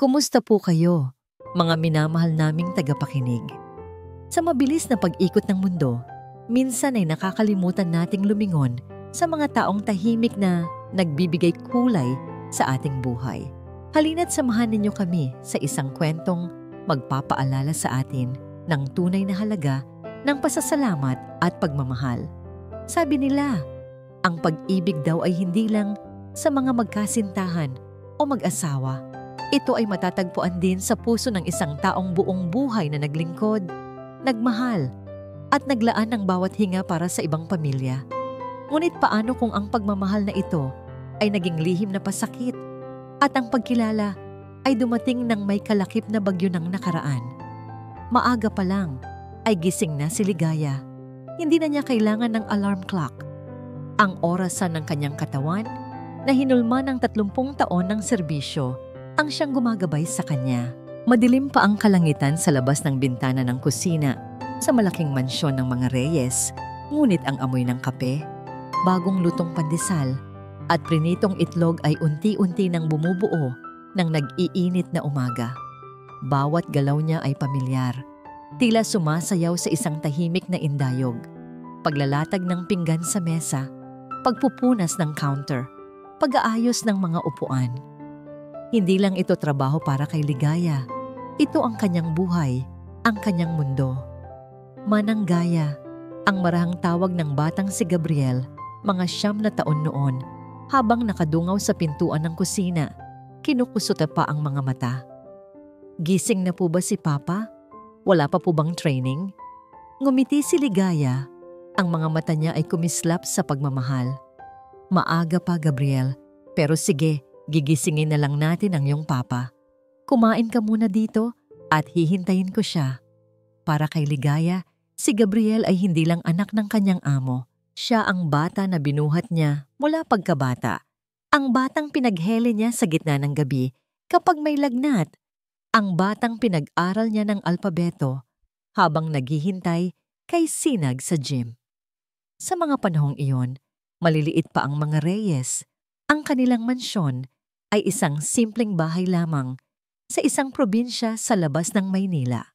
Kumusta po kayo, mga minamahal naming tagapakinig? Sa mabilis na pag-ikot ng mundo, minsan ay nakakalimutan nating lumingon sa mga taong tahimik na nagbibigay kulay sa ating buhay. Halina't samahan ninyo kami sa isang kwentong magpapaalala sa atin ng tunay na halaga ng pasasalamat at pagmamahal. Sabi nila, ang pag-ibig daw ay hindi lang sa mga magkasintahan o mag-asawa. Ito ay matatagpuan din sa puso ng isang taong buong buhay na naglingkod, nagmahal, at naglaan ng bawat hinga para sa ibang pamilya. Ngunit paano kung ang pagmamahal na ito ay naging lihim na pasakit at ang pagkilala ay dumating ng may kalakip na bagyo ng nakaraan? Maaga pa lang ay gising na si Ligaya. Hindi na niya kailangan ng alarm clock. Ang orasan ng kanyang katawan na hinulma ng 30 taon ng serbisyo ang siyang gumagabay sa kanya. Madilim pa ang kalangitan sa labas ng bintana ng kusina sa malaking mansyon ng mga Reyes, ngunit ang amoy ng kape, bagong lutong pandesal, at prinitong itlog ay unti-unti nang bumubuo ng nag-iinit na umaga. Bawat galaw niya ay pamilyar, tila sumasayaw sa isang tahimik na indayog. Paglalatag ng pinggan sa mesa, pagpupunas ng counter, pag-aayos ng mga upuan. Hindi lang ito trabaho para kay Ligaya. Ito ang kanyang buhay, ang kanyang mundo. Mananggaya, ang marahang tawag ng batang si Gabriel, mga 9 na taon noon, habang nakadungaw sa pintuan ng kusina, kinukusuta pa ang mga mata. Gising na po ba si Papa? Wala pa po bang training? Ngumiti si Ligaya, ang mga mata niya ay kumislap sa pagmamahal. Maaga pa, Gabriel, pero sige, gigisingin na lang natin ang iyong papa. Kumain ka muna dito at hihintayin ko siya. Para kay Ligaya, si Gabriel ay hindi lang anak ng kanyang amo. Siya ang bata na binuhat niya mula pagkabata. Ang batang pinaghele niya sa gitna ng gabi kapag may lagnat. Ang batang pinag-aral niya ng alpabeto habang naghihintay kay Sinag sa gym. Sa mga panahong iyon, maliliit pa ang mga Reyes. Ang kanilang mansyon ay isang simpleng bahay lamang sa isang probinsya sa labas ng Maynila.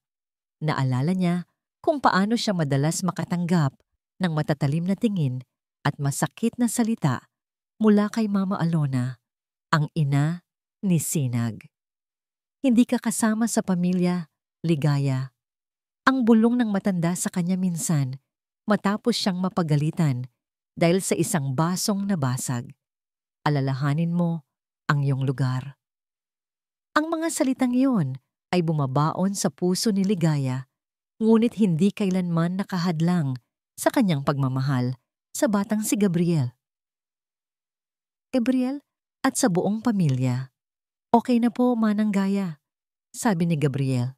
Naalala niya kung paano siya madalas makatanggap ng matatalim na tingin at masakit na salita mula kay Mama Alona, ang ina ni Sinag. Hindi ka kasama sa pamilya, Ligaya. Ang bulong ng matanda sa kanya minsan matapos siyang mapagalitan dahil sa isang basong nabasag. Alalahanin mo ang iyong lugar. Ang mga salitang iyon ay bumabaon sa puso ni Ligaya, ngunit hindi kailanman nakahadlang sa kanyang pagmamahal sa batang si Gabriel. Gabriel at sa buong pamilya. Okay na po, Mananggaya, sabi ni Gabriel.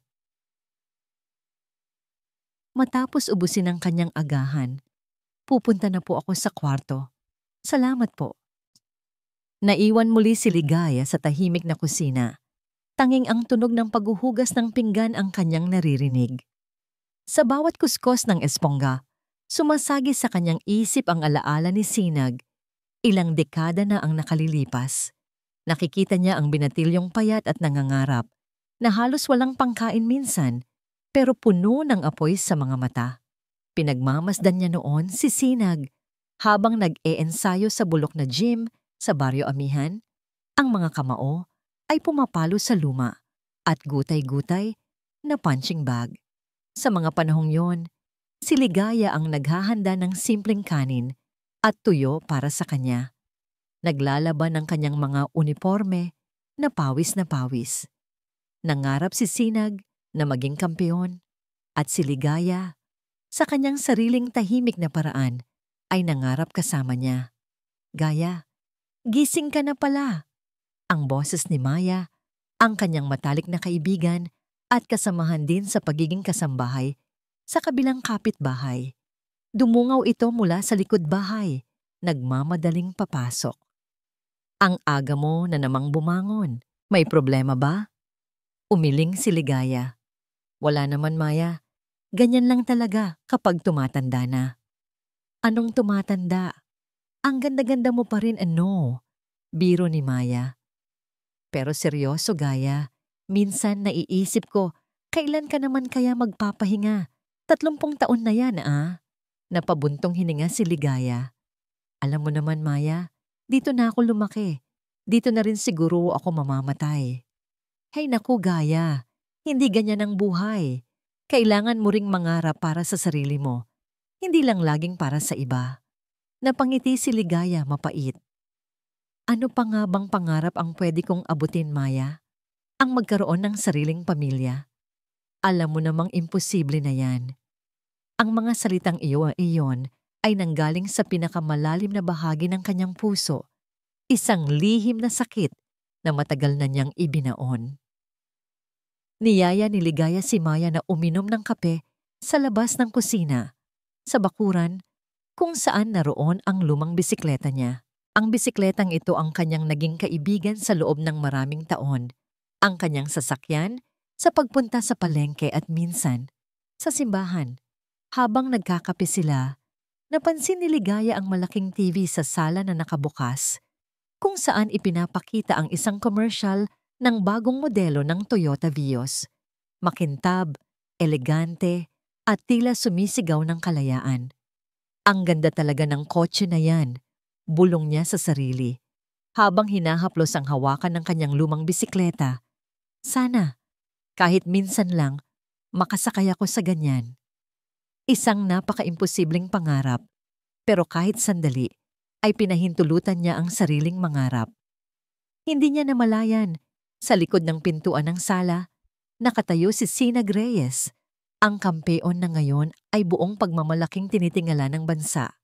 Matapos ubusin ang kanyang agahan, pupunta na po ako sa kwarto. Salamat po. Naiwan muli si Ligaya sa tahimik na kusina. Tanging ang tunog ng paghuhugas ng pinggan ang kanyang naririnig. Sa bawat kuskos ng espongga, sumasagi sa kanyang isip ang alaala ni Sinag. Ilang dekada na ang nakalilipas. Nakikita niya ang binatilyong payat at nangangarap na halos walang pangkain minsan pero puno ng apoy sa mga mata. Pinagmamasdan niya noon si Sinag habang nag-e-ensayo sa bulok na gym sa Baryo Amihan. Ang mga kamao ay pumapalo sa luma at gutay-gutay na punching bag. Sa mga panahong yon, si Ligaya ang naghahanda ng simpleng kanin at tuyo para sa kanya. Naglalaban ng kanyang mga uniforme na pawis. Nangarap si Sinag na maging kampeon at si Ligaya, sa kanyang sariling tahimik na paraan, ay nangarap kasama niya. Gaya, gising ka na pala. Ang boses ni Maya, ang kanyang matalik na kaibigan at kasamahan din sa pagiging kasambahay sa kabilang kapitbahay. Dumungaw ito mula sa likod bahay, nagmamadaling papasok. Ang aga mo na namang bumangon. May problema ba? Umiling si Ligaya. Wala naman, Maya. Ganyan lang talaga kapag tumatanda na. Anong tumatanda? Ang ganda-ganda mo pa rin, ano? Biro ni Maya. Pero seryoso, Gaya. Minsan naiisip ko, kailan ka naman kaya magpapahinga? 30 taon na yan, ah. Napabuntong hininga si Ligaya. Alam mo naman, Maya, dito na ako lumaki. Dito na rin siguro ako mamamatay. Hay naku, Gaya, hindi ganyan ang buhay. Kailangan mo ring mangarap para sa sarili mo, hindi lang laging para sa iba. Napangiti si Ligaya mapait. Ano pa nga bang pangarap ang pwede kong abutin, Maya? Ang magkaroon ng sariling pamilya. Alam mo namang imposible na yan. Ang mga salitang iyon ay nanggaling sa pinakamalalim na bahagi ng kanyang puso, isang lihim na sakit na matagal na niyang ibinaon. Niyaya ni Ligaya si Maya na uminom ng kape sa labas ng kusina, sa bakuran, kung saan naroon ang lumang bisikleta niya. Ang bisikletang ito ang kanyang naging kaibigan sa loob ng maraming taon, ang kanyang sasakyan sa pagpunta sa palengke at minsan sa simbahan. Habang nagkakape sila, napansin ni Ligaya ang malaking TV sa sala na nakabukas, kung saan ipinapakita ang isang commercial ng bagong modelo ng Toyota Vios. Makintab, elegante, at tila sumisigaw ng kalayaan. Ang ganda talaga ng kotse na yan, bulong niya sa sarili. Habang hinahaplos ang hawakan ng kanyang lumang bisikleta, sana, kahit minsan lang, makasakay ako sa ganyan. Isang napaka-imposibleng pangarap, pero kahit sandali, ay pinahintulutan niya ang sariling mangarap. Hindi niya namalayan, sa likod ng pintuan ng sala, nakatayo si Sinag Reyes, ang kampeon na ngayon ay buong pagmamalaking tinitingala ng bansa.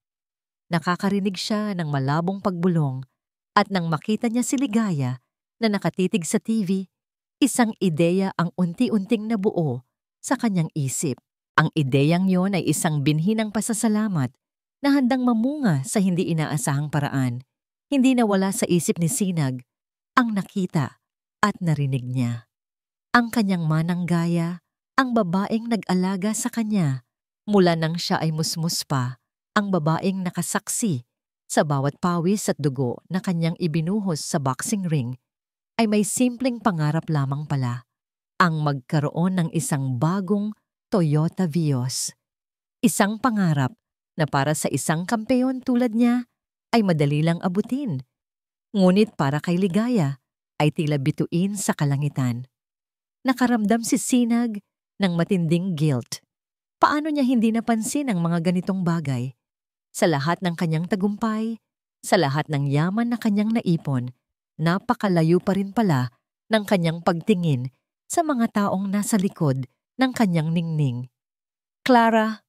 Nakakarinig siya ng malabong pagbulong at nang makita niya si Ligaya na nakatitig sa TV, isang ideya ang unti-unting nabuo sa kanyang isip. Ang ideyang yon ay isang binhi ng pasasalamat na handang mamunga sa hindi inaasahang paraan. Hindi nawala sa isip ni Sinag ang nakita at narinig niya. Ang kanyang manang Gaya, ang babaeng nag-alaga sa kanya mula nang siya ay musmus pa, ang babaeng nakasaksi sa bawat pawis at dugo na kanyang ibinuhos sa boxing ring, ay may simpleng pangarap lamang pala, ang magkaroon ng isang bagong Toyota Vios. Isang pangarap na para sa isang kampeon tulad niya ay madali lang abutin. Ngunit para kay Ligaya ay tila bituin sa kalangitan. Nakaramdam si Sinag ng matinding guilt. Paano niya hindi napansin ang mga ganitong bagay? Sa lahat ng kanyang tagumpay, sa lahat ng yaman na kanyang naipon, napakalayo pa rin pala ng kanyang pagtingin sa mga taong nasa likod ng kanyang ningning. Clara,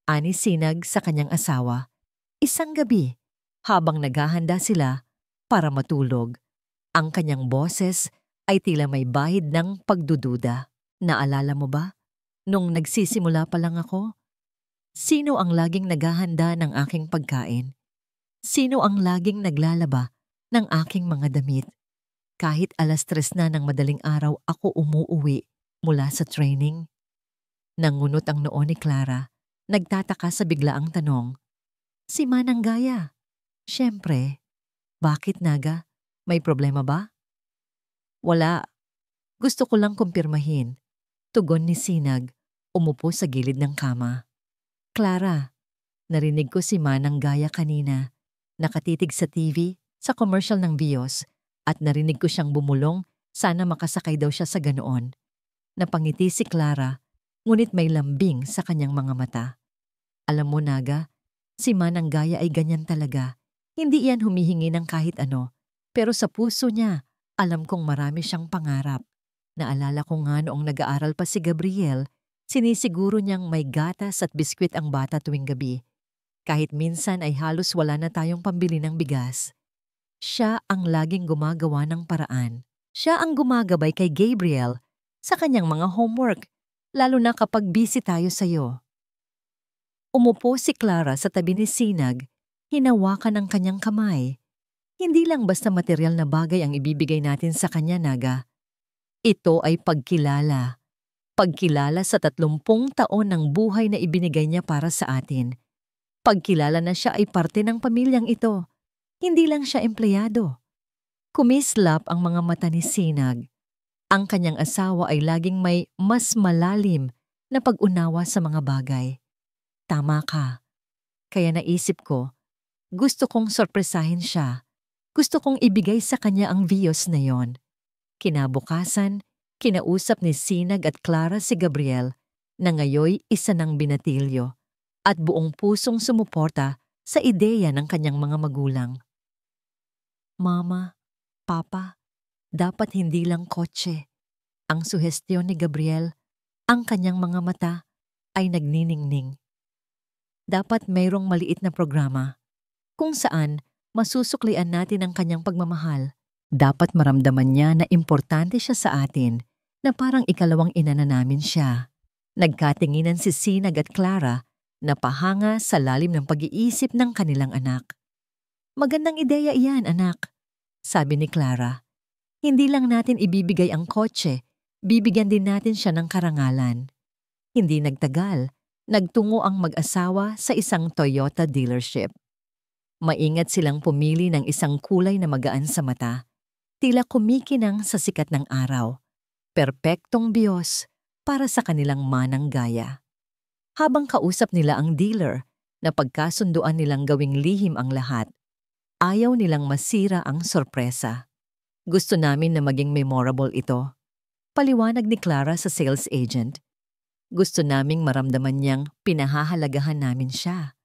ani Sinag sa kanyang asawa, isang gabi habang naghahanda sila para matulog. Ang kanyang boses ay tila may bahid ng pagdududa. Naalala mo ba? Nung nagsisimula pa lang ako, sino ang laging naghahanda ng aking pagkain? Sino ang laging naglalaba ng aking mga damit? Kahit 3:00 na ng madaling araw ako umuuwi mula sa training. Nangunot ang noo ni Clara, nagtataka sa biglaang tanong. Si Manang Gaya. Siyempre. Bakit, Naga? May problema ba? Wala. Gusto ko lang kumpirmahin. Tugon ni Sinag, umupo sa gilid ng kama. Clara, narinig ko si Manang Gaya kanina. Nakatitig sa TV, sa commercial ng Vios, at narinig ko siyang bumulong, sana makasakay daw siya sa ganoon. Napangiti si Clara, ngunit may lambing sa kanyang mga mata. Alam mo, Naga, si Manang Gaya ay ganyan talaga. Hindi iyan humihingi ng kahit ano, pero sa puso niya, alam kong marami siyang pangarap. Naalala ko nga noong nag-aaral pa si Gabriel, sinisiguro niyang may gatas at biskwit ang bata tuwing gabi. Kahit minsan ay halos wala na tayong pambili ng bigas. Siya ang laging gumagawa ng paraan. Siya ang gumagabay kay Gabriel sa kanyang mga homework, lalo na kapag busy tayo sa'yo. Umupo si Clara sa tabi ni Sinag, hinawakan ang kanyang kamay. Hindi lang basta material na bagay ang ibibigay natin sa kanya, Naga. Ito ay pagkilala. Pagkilala sa 30 taon ng buhay na ibinigay niya para sa atin. Pagkilala na siya ay parte ng pamilyang ito. Hindi lang siya empleyado. Kumislap ang mga mata ni Sinag. Ang kanyang asawa ay laging may mas malalim na pag-unawa sa mga bagay. Tama ka. Kaya naisip ko, gusto kong sorpresahin siya. Gusto kong ibigay sa kanya ang viyos na yon. Kinabukasan, kinausap ni Sinag at Clara si Gabriel na ngayoy isa ng binatilyo at buong pusong sumuporta sa ideya ng kanyang mga magulang. Mama, Papa, dapat hindi lang kotse. Ang suhestyon ni Gabriel, ang kanyang mga mata ay nagniningning. Dapat mayroong maliit na programa kung saan masusuklian natin ang kanyang pagmamahal. Dapat maramdaman niya na importante siya sa atin, na parang ikalawang ina na namin siya. Nagkatinginan si Sinag at Clara na pahanga sa lalim ng pag-iisip ng kanilang anak. Magandang ideya iyan, anak, sabi ni Clara. Hindi lang natin ibibigay ang kotse, bibigyan din natin siya ng karangalan. Hindi nagtagal, nagtungo ang mag-asawa sa isang Toyota dealership. Maingat silang pumili ng isang kulay na magaan sa mata. Tila kumikinang sa sikat ng araw. Perpektong biyos para sa kanilang manang gaya. Habang kausap nila ang dealer na pagkasunduan nilang gawing lihim ang lahat, ayaw nilang masira ang sorpresa. Gusto namin na maging memorable ito. Paliwanag ni Clara sa sales agent. Gusto naming maramdaman niyang pinahahalagahan namin siya.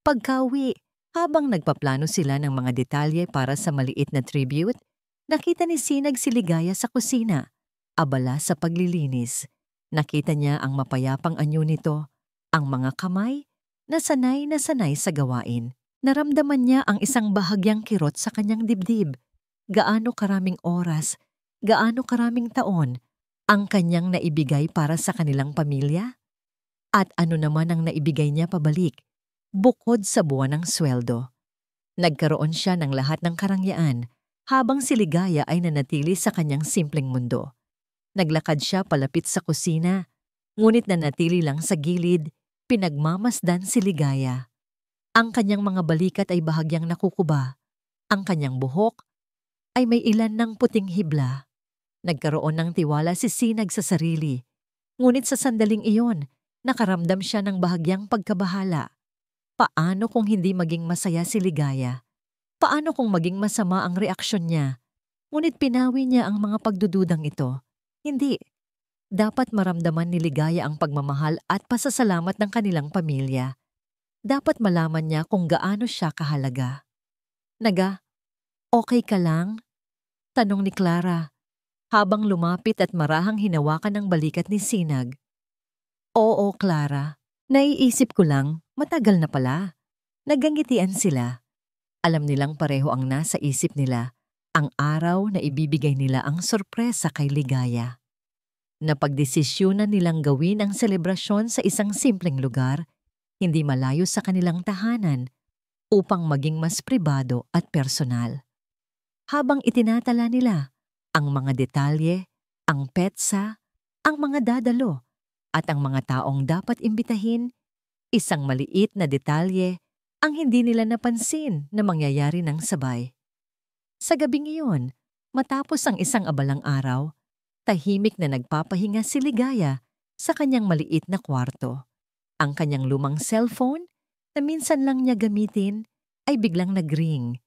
Pagkauwi, habang nagpaplano sila ng mga detalye para sa maliit na tribute, nakita ni Sinag si Ligaya sa kusina, abala sa paglilinis. Nakita niya ang mapayapang anyo nito, ang mga kamay na sanay sa gawain. Naramdaman niya ang isang bahagyang kirot sa kanyang dibdib. Gaano karaming oras, gaano karaming taon ang kanyang naibigay para sa kanilang pamilya? At ano naman ang naibigay niya pabalik, bukod sa buwan ng sweldo? Nagkaroon siya ng lahat ng karangyaan, habang si Ligaya ay nanatili sa kanyang simpleng mundo. Naglakad siya palapit sa kusina, ngunit nanatili lang sa gilid, pinagmamasdan si Ligaya. Ang kanyang mga balikat ay bahagyang nakukuba. Ang kanyang buhok ay may ilan ng puting hibla. Nagkaroon ng tiwala si Sinag sa sarili. Ngunit sa sandaling iyon, nakaramdam siya ng bahagyang pagkabahala. Paano kung hindi maging masaya si Ligaya? Paano kung maging masama ang reaksyon niya? Ngunit pinawi niya ang mga pagdududang ito. Hindi. Dapat maramdaman ni Ligaya ang pagmamahal at pasasalamat ng kanilang pamilya. Dapat malaman niya kung gaano siya kahalaga. Naga, okay ka lang? Tanong ni Clara, habang lumapit at marahang hinawakan ng balikat ni Sinag. Oo, Clara. Naiisip ko lang, matagal na pala. Nagangitian sila. Alam nilang pareho ang nasa isip nila, ang araw na ibibigay nila ang sorpresa kay Ligaya. Napagdesisyonan nilang gawin ang selebrasyon sa isang simpleng lugar, hindi malayo sa kanilang tahanan, upang maging mas pribado at personal. Habang itinatala nila ang mga detalye, ang petsa, ang mga dadalo, at ang mga taong dapat imbitahin, isang maliit na detalye ang hindi nila napansin na mangyayari ng sabay. Sa gabing iyon, matapos ang isang abalang araw, tahimik na nagpapahinga si Ligaya sa kanyang maliit na kwarto. Ang kanyang lumang cellphone na minsan lang niya gamitin ay biglang nag-ring.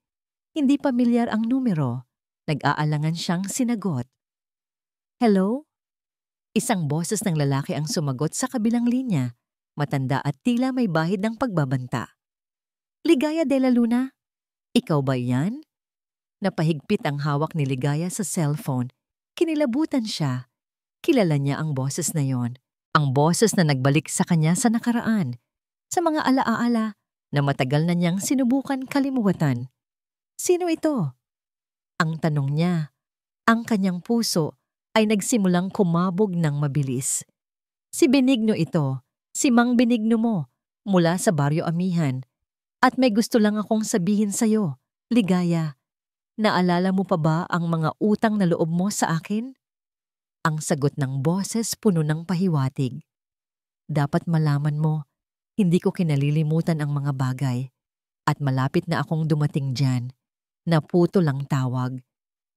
Hindi pamilyar ang numero. Nag-aalangan siyang sinagot. Hello? Isang boses ng lalaki ang sumagot sa kabilang linya, matanda at tila may bahid ng pagbabanta. Ligaya de la Luna, ikaw ba yan? Napahigpit ang hawak ni Ligaya sa cellphone. Kinilabutan siya. Kilala niya ang boses na yon. Ang boses na nagbalik sa kanya sa nakaraan. Sa mga alaala na matagal na niyang sinubukan kalimutan. Sino ito? Ang tanong niya. Ang kanyang puso ay nagsimulang kumabog ng mabilis. Si Benigno ito, si Mang Benigno mo, mula sa Baryo Amihan. At may gusto lang akong sabihin sa'yo, Ligaya. Naalala mo pa ba ang mga utang na loob mo sa akin? Ang sagot ng boses puno ng pahiwatig. Dapat malaman mo, hindi ko kinalilimutan ang mga bagay. At malapit na akong dumating dyan. Naputo lang tawag.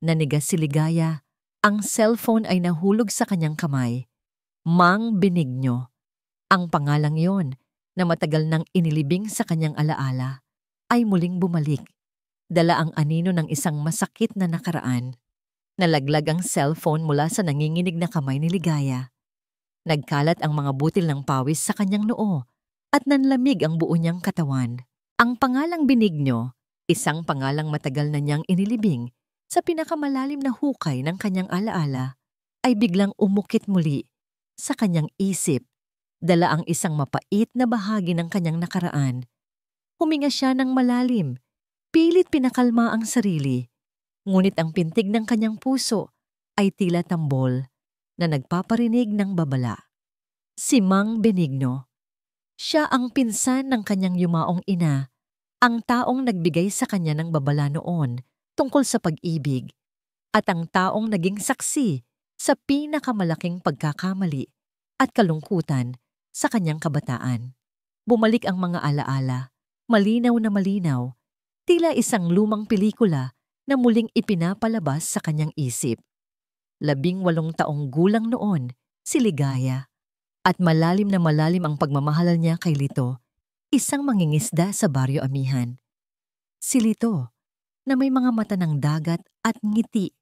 Nanigas si Ligaya Ang cellphone ay nahulog sa kanyang kamay. Mang Benigno. Ang pangalang yon na matagal nang inilibing sa kanyang alaala ay muling bumalik. Dala ang anino ng isang masakit na nakaraan. Nalaglag ang cellphone mula sa nanginginig na kamay ni Ligaya. Nagkalat ang mga butil ng pawis sa kanyang noo at nanlamig ang buo niyang katawan. Ang pangalang Benigno, isang pangalang matagal na niyang inilibing sa pinakamalalim na hukay ng kanyang alaala, ay biglang umukit muli sa kanyang isip. Dala ang isang mapait na bahagi ng kanyang nakaraan. Huminga siya ng malalim, pilit pinakalma ang sarili. Ngunit ang pintig ng kanyang puso ay tila tambol na nagpaparinig ng babala. Si Mang Benigno. Siya ang pinsan ng kanyang yumaong ina, ang taong nagbigay sa kanya ng babala noon tungkol sa pag-ibig, at ang taong naging saksi sa pinakamalaking pagkakamali at kalungkutan sa kanyang kabataan. Bumalik ang mga alaala, malinaw na malinaw, tila isang lumang pelikula na muling ipinapalabas sa kanyang isip. 18 taong gulang noon si Ligaya. At malalim na malalim ang pagmamahal niya kay Lito, isang mangingisda sa Baryo Amihan. Si Lito, na may mga mata ng dagat at ngiti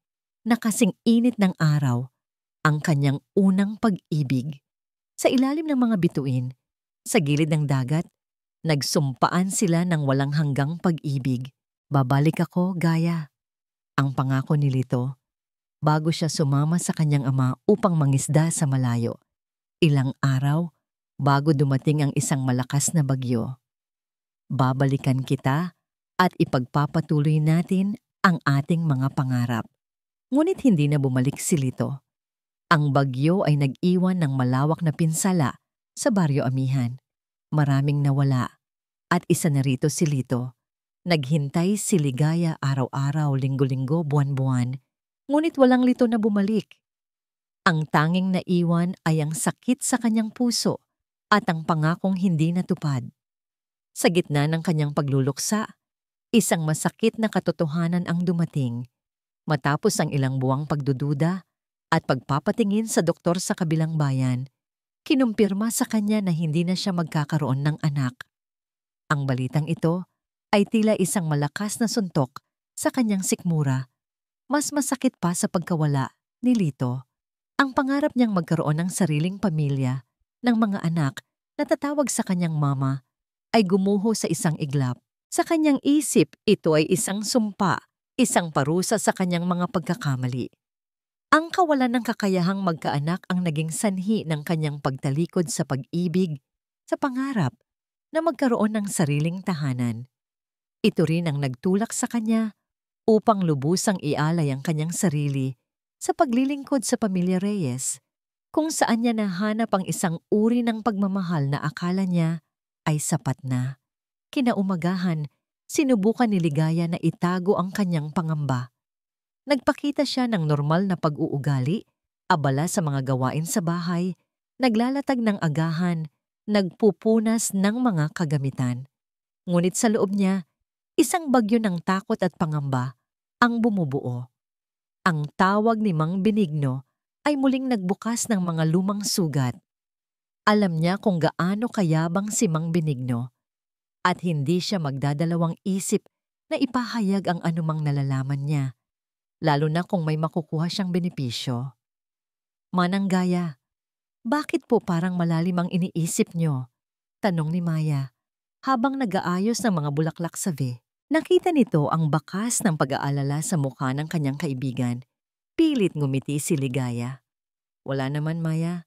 na kasing init ng araw, ang kanyang unang pag-ibig. Sa ilalim ng mga bituin, sa gilid ng dagat, nagsumpaan sila ng walang hanggang pag-ibig. Babalik ako, Gaya. Ang pangako ni Lito, bago siya sumama sa kanyang ama upang mangisda sa malayo. Ilang araw bago dumating ang isang malakas na bagyo. Babalikan kita at ipagpapatuloy natin ang ating mga pangarap. Ngunit hindi na bumalik si Lito. Ang bagyo ay nag-iwan ng malawak na pinsala sa Baryo Amihan. Maraming nawala at isa na rito si Lito. Naghintay si Ligaya araw-araw, linggo-linggo, buwan-buwan, ngunit walang Lito na bumalik. Ang tanging naiwan ay ang sakit sa kanyang puso at ang pangakong hindi natupad. Sa gitna ng kanyang pagluluksa, isang masakit na katotohanan ang dumating. Matapos ang ilang buwang pagdududa at pagpapatingin sa doktor sa kabilang bayan, kinumpirma sa kanya na hindi na siya magkakaroon ng anak. Ang balitang ito ay tila isang malakas na suntok sa kanyang sikmura. Mas masakit pa sa pagkawala ni Lito. Ang pangarap niyang magkaroon ng sariling pamilya, ng mga anak na tatawag sa kanyang mama, ay gumuho sa isang iglap. Sa kanyang isip, ito ay isang sumpa, isang parusa sa kanyang mga pagkakamali. Ang kawalan ng kakayahang magkaanak ang naging sanhi ng kanyang pagtalikod sa pag-ibig, sa pangarap na magkaroon ng sariling tahanan. Ito rin ang nagtulak sa kanya upang lubusang ialay ang kanyang sarili sa paglilingkod sa pamilya Reyes, kung saan niya nahanap ang isang uri ng pagmamahal na akala niya ay sapat na. Kinaumagahan, sinubukan ni Ligaya na itago ang kanyang pangamba. Nagpakita siya ng normal na pag-uugali, abala sa mga gawain sa bahay, naglalatag ng agahan, nagpupunas ng mga kagamitan. Ngunit sa loob niya, isang bagyo ng takot at pangamba ang bumubuo. Ang tawag ni Mang Benigno ay muling nagbukas ng mga lumang sugat. Alam niya kung gaano kayabang si Mang Benigno at hindi siya magdadalawang isip na ipahayag ang anumang nalalaman niya, lalo na kung may makukuha siyang benepisyo. Manang Gaya, bakit po parang malalim ang iniisip niyo? Tanong ni Maya, habang nag-aayos ng mga bulaklak sa V. Nakita nito ang bakas ng pag-aalala sa mukha ng kanyang kaibigan. Pilit ngumiti si Ligaya. Wala naman, Maya.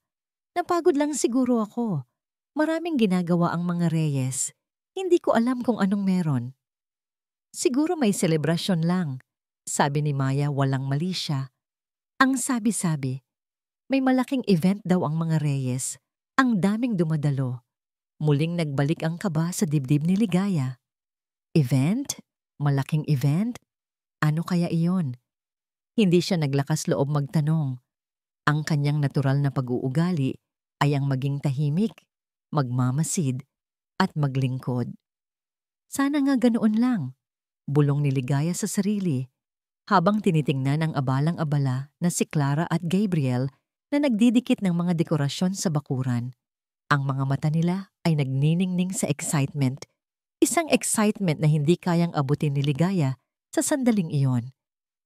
Napagod lang siguro ako. Maraming ginagawa ang mga Reyes. Hindi ko alam kung anong meron. Siguro may selebrasyon lang, sabi ni Maya, walang mali siya. Ang sabi-sabi, may malaking event daw ang mga Reyes. Ang daming dumadalo. Muling nagbalik ang kaba sa dibdib ni Ligaya. Event? Malaking event? Ano kaya iyon? Hindi siya naglakas loob magtanong. Ang kanyang natural na pag-uugali ay ang maging tahimik, magmamasid, at maglingkod. Sana nga ganoon lang, bulong ni Ligaya sa sarili, Habang tinitingnan ang abalang-abala na si Clara at Gabriel na nagdidikit ng mga dekorasyon sa bakuran, ang mga mata nila ay nagniningning sa excitement. Isang excitement na hindi kayang abutin ni Ligaya sa sandaling iyon.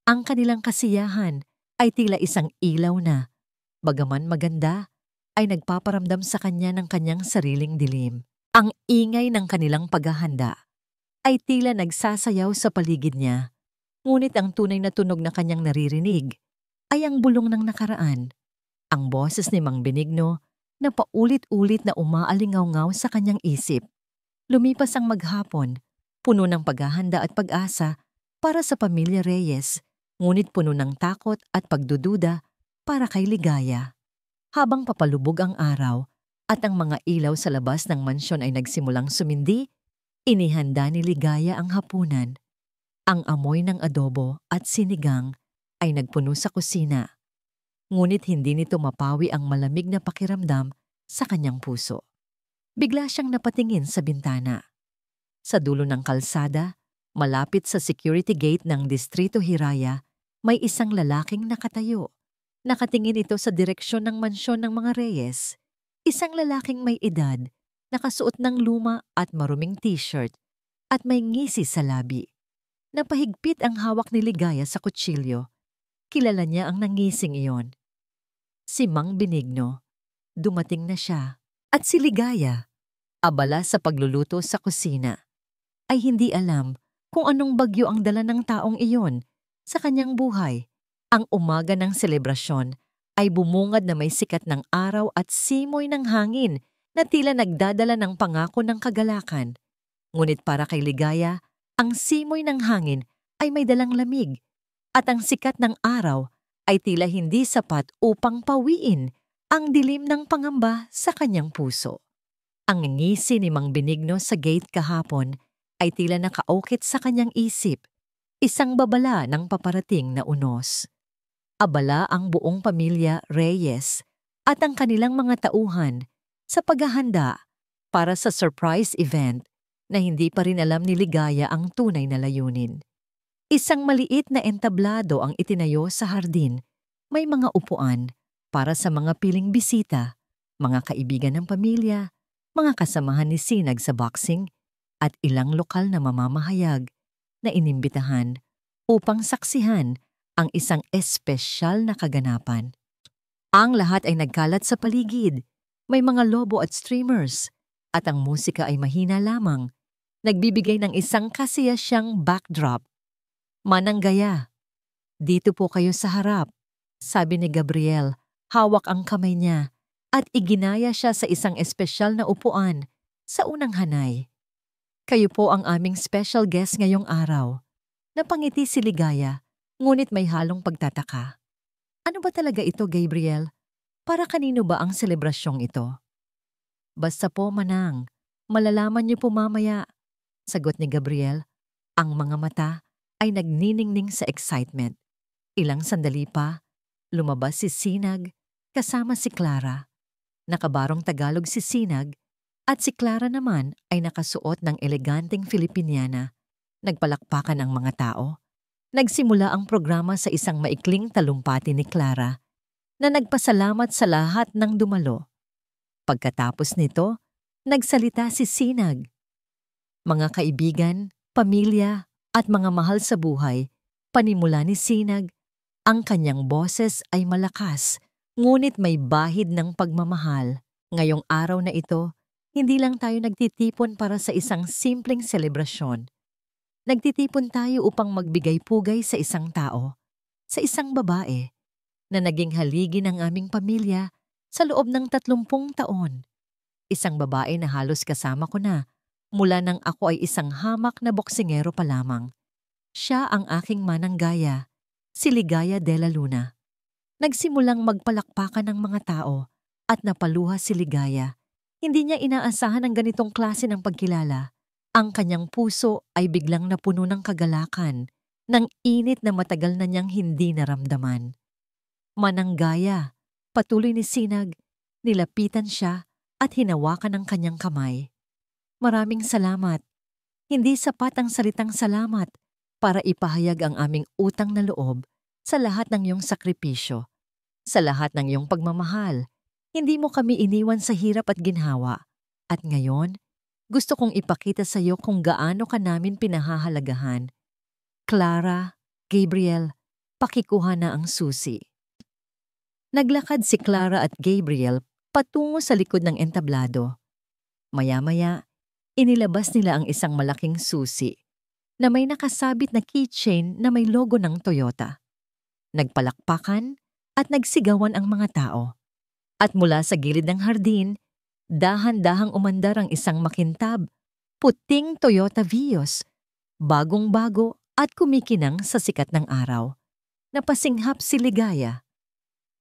Ang kanilang kasiyahan ay tila isang ilaw na, bagaman maganda, ay nagpaparamdam sa kanya ng kanyang sariling dilim. Ang ingay ng kanilang paghahanda ay tila nagsasayaw sa paligid niya. Ngunit ang tunay na tunog na kanyang naririnig ay ang bulong ng nakaraan. Ang boses ni Mang Benigno na paulit-ulit na umaalingaw-ngaw sa kanyang isip. Lumipas ang maghapon, puno ng paghahanda at pag-asa para sa pamilya Reyes, ngunit puno ng takot at pagdududa para kay Ligaya. Habang papalubog ang araw at ang mga ilaw sa labas ng mansyon ay nagsimulang sumindi, inihanda ni Ligaya ang hapunan. Ang amoy ng adobo at sinigang ay nagpuno sa kusina. Ngunit hindi nito mapawi ang malamig na pakiramdam sa kanyang puso. Bigla siyang napatingin sa bintana. Sa dulo ng kalsada, malapit sa security gate ng Distrito Hiraya, may isang lalaking nakatayo. Nakatingin ito sa direksyon ng mansyon ng mga Reyes. Isang lalaking may edad, nakasuot ng luma at maruming t-shirt at may ngisi sa labi. Napahigpit ang hawak ni Ligaya sa kutsilyo. Kilala niya ang nangising iyon. Si Mang Benigno. Dumating na siya. At si Ligaya, abala sa pagluluto sa kusina, ay hindi alam kung anong bagyo ang dala ng taong iyon sa kanyang buhay. Ang umaga ng selebrasyon ay bumungad na may sikat ng araw at simoy ng hangin na tila nagdadala ng pangako ng kagalakan. Ngunit para kay Ligaya, ang simoy ng hangin ay may dalang lamig at ang sikat ng araw ay tila hindi sapat upang pawiin ang dilim ng pangamba sa kanyang puso. Ang ngisi ni Mang Benigno sa gate kahapon ay tila nakaukit sa kanyang isip, isang babala ng paparating na unos. Abala ang buong pamilya Reyes at ang kanilang mga tauhan sa paghahanda para sa surprise event na hindi pa rin alam ni Ligaya ang tunay na layunin. Isang maliit na entablado ang itinayo sa hardin. May mga upuan para sa mga piling bisita, mga kaibigan ng pamilya, mga kasamahan ni Sinag sa boxing, at ilang lokal na mamamahayag na inimbitahan upang saksihan ang isang espesyal na kaganapan. Ang lahat ay nagkalat sa paligid. May mga lobo at streamers, at ang musika ay mahina lamang, nagbibigay ng isang kasiyasyang backdrop. Mananggaya, dito po kayo sa harap, sabi ni Gabriel. Hawak ang kamay niya at iginaya siya sa isang espesyal na upuan sa unang hanay. Kayo po ang aming special guest ngayong araw. Napangiti si Ligaya, ngunit may halong pagtataka. Ano ba talaga ito, Gabriel? Para kanino ba ang selebrasyong ito? Basta po, Manang. Malalaman niyo po mamaya, sagot ni Gabriel. Ang mga mata ay nagniningning sa excitement. Ilang sandali pa, lumabas si Sinag kasama si Clara. Nakabarong Tagalog si Sinag at si Clara naman ay nakasuot ng eleganteng Filipiniana. Nagpalakpakan ang mga tao. Nagsimula ang programa sa isang maikling talumpati ni Clara na nagpasalamat sa lahat ng dumalo. Pagkatapos nito, nagsalita si Sinag. Mga kaibigan, pamilya at mga mahal sa buhay, panimula ni Sinag, ang kanyang boses ay malakas, ngunit may bahid ng pagmamahal. Ngayong araw na ito, hindi lang tayo nagtitipon para sa isang simpleng selebrasyon. Nagtitipon tayo upang magbigay pugay sa isang tao, sa isang babae, na naging haligi ng aming pamilya sa loob ng 30 taon. Isang babae na halos kasama ko na mula nang ako ay isang hamak na boksingero pa lamang. Siya ang aking mananggaya, si Ligaya de la Luna. Nagsimulang magpalakpakan ng mga tao at napaluha si Ligaya. Hindi niya inaasahan ang ganitong klase ng pagkilala. Ang kanyang puso ay biglang napuno ng kagalakan, ng init na matagal na niyang hindi naramdaman. Mananggaya, patuloy ni Sinag, nilapitan siya at hinawakan ang kanyang kamay. Maraming salamat. Hindi sapat ang salitang salamat para ipahayag ang aming utang na loob sa lahat ng iyong sakripisyo, sa lahat ng iyong pagmamahal. Hindi mo kami iniwan sa hirap at ginhawa. At ngayon, gusto kong ipakita sa iyo kung gaano ka namin pinahahalagahan. Clara, Gabriel, pakikuha na ang susi. Naglakad si Clara at Gabriel patungo sa likod ng entablado. Maya-maya, inilabas nila ang isang malaking susi na may nakasabit na keychain na may logo ng Toyota. Nagpalakpakan at nagsigawan ang mga tao. At mula sa gilid ng hardin, dahan-dahang umandar ang isang makintab, puting Toyota Vios, bagong-bago at kumikinang sa sikat ng araw. Napasinghap si Ligaya.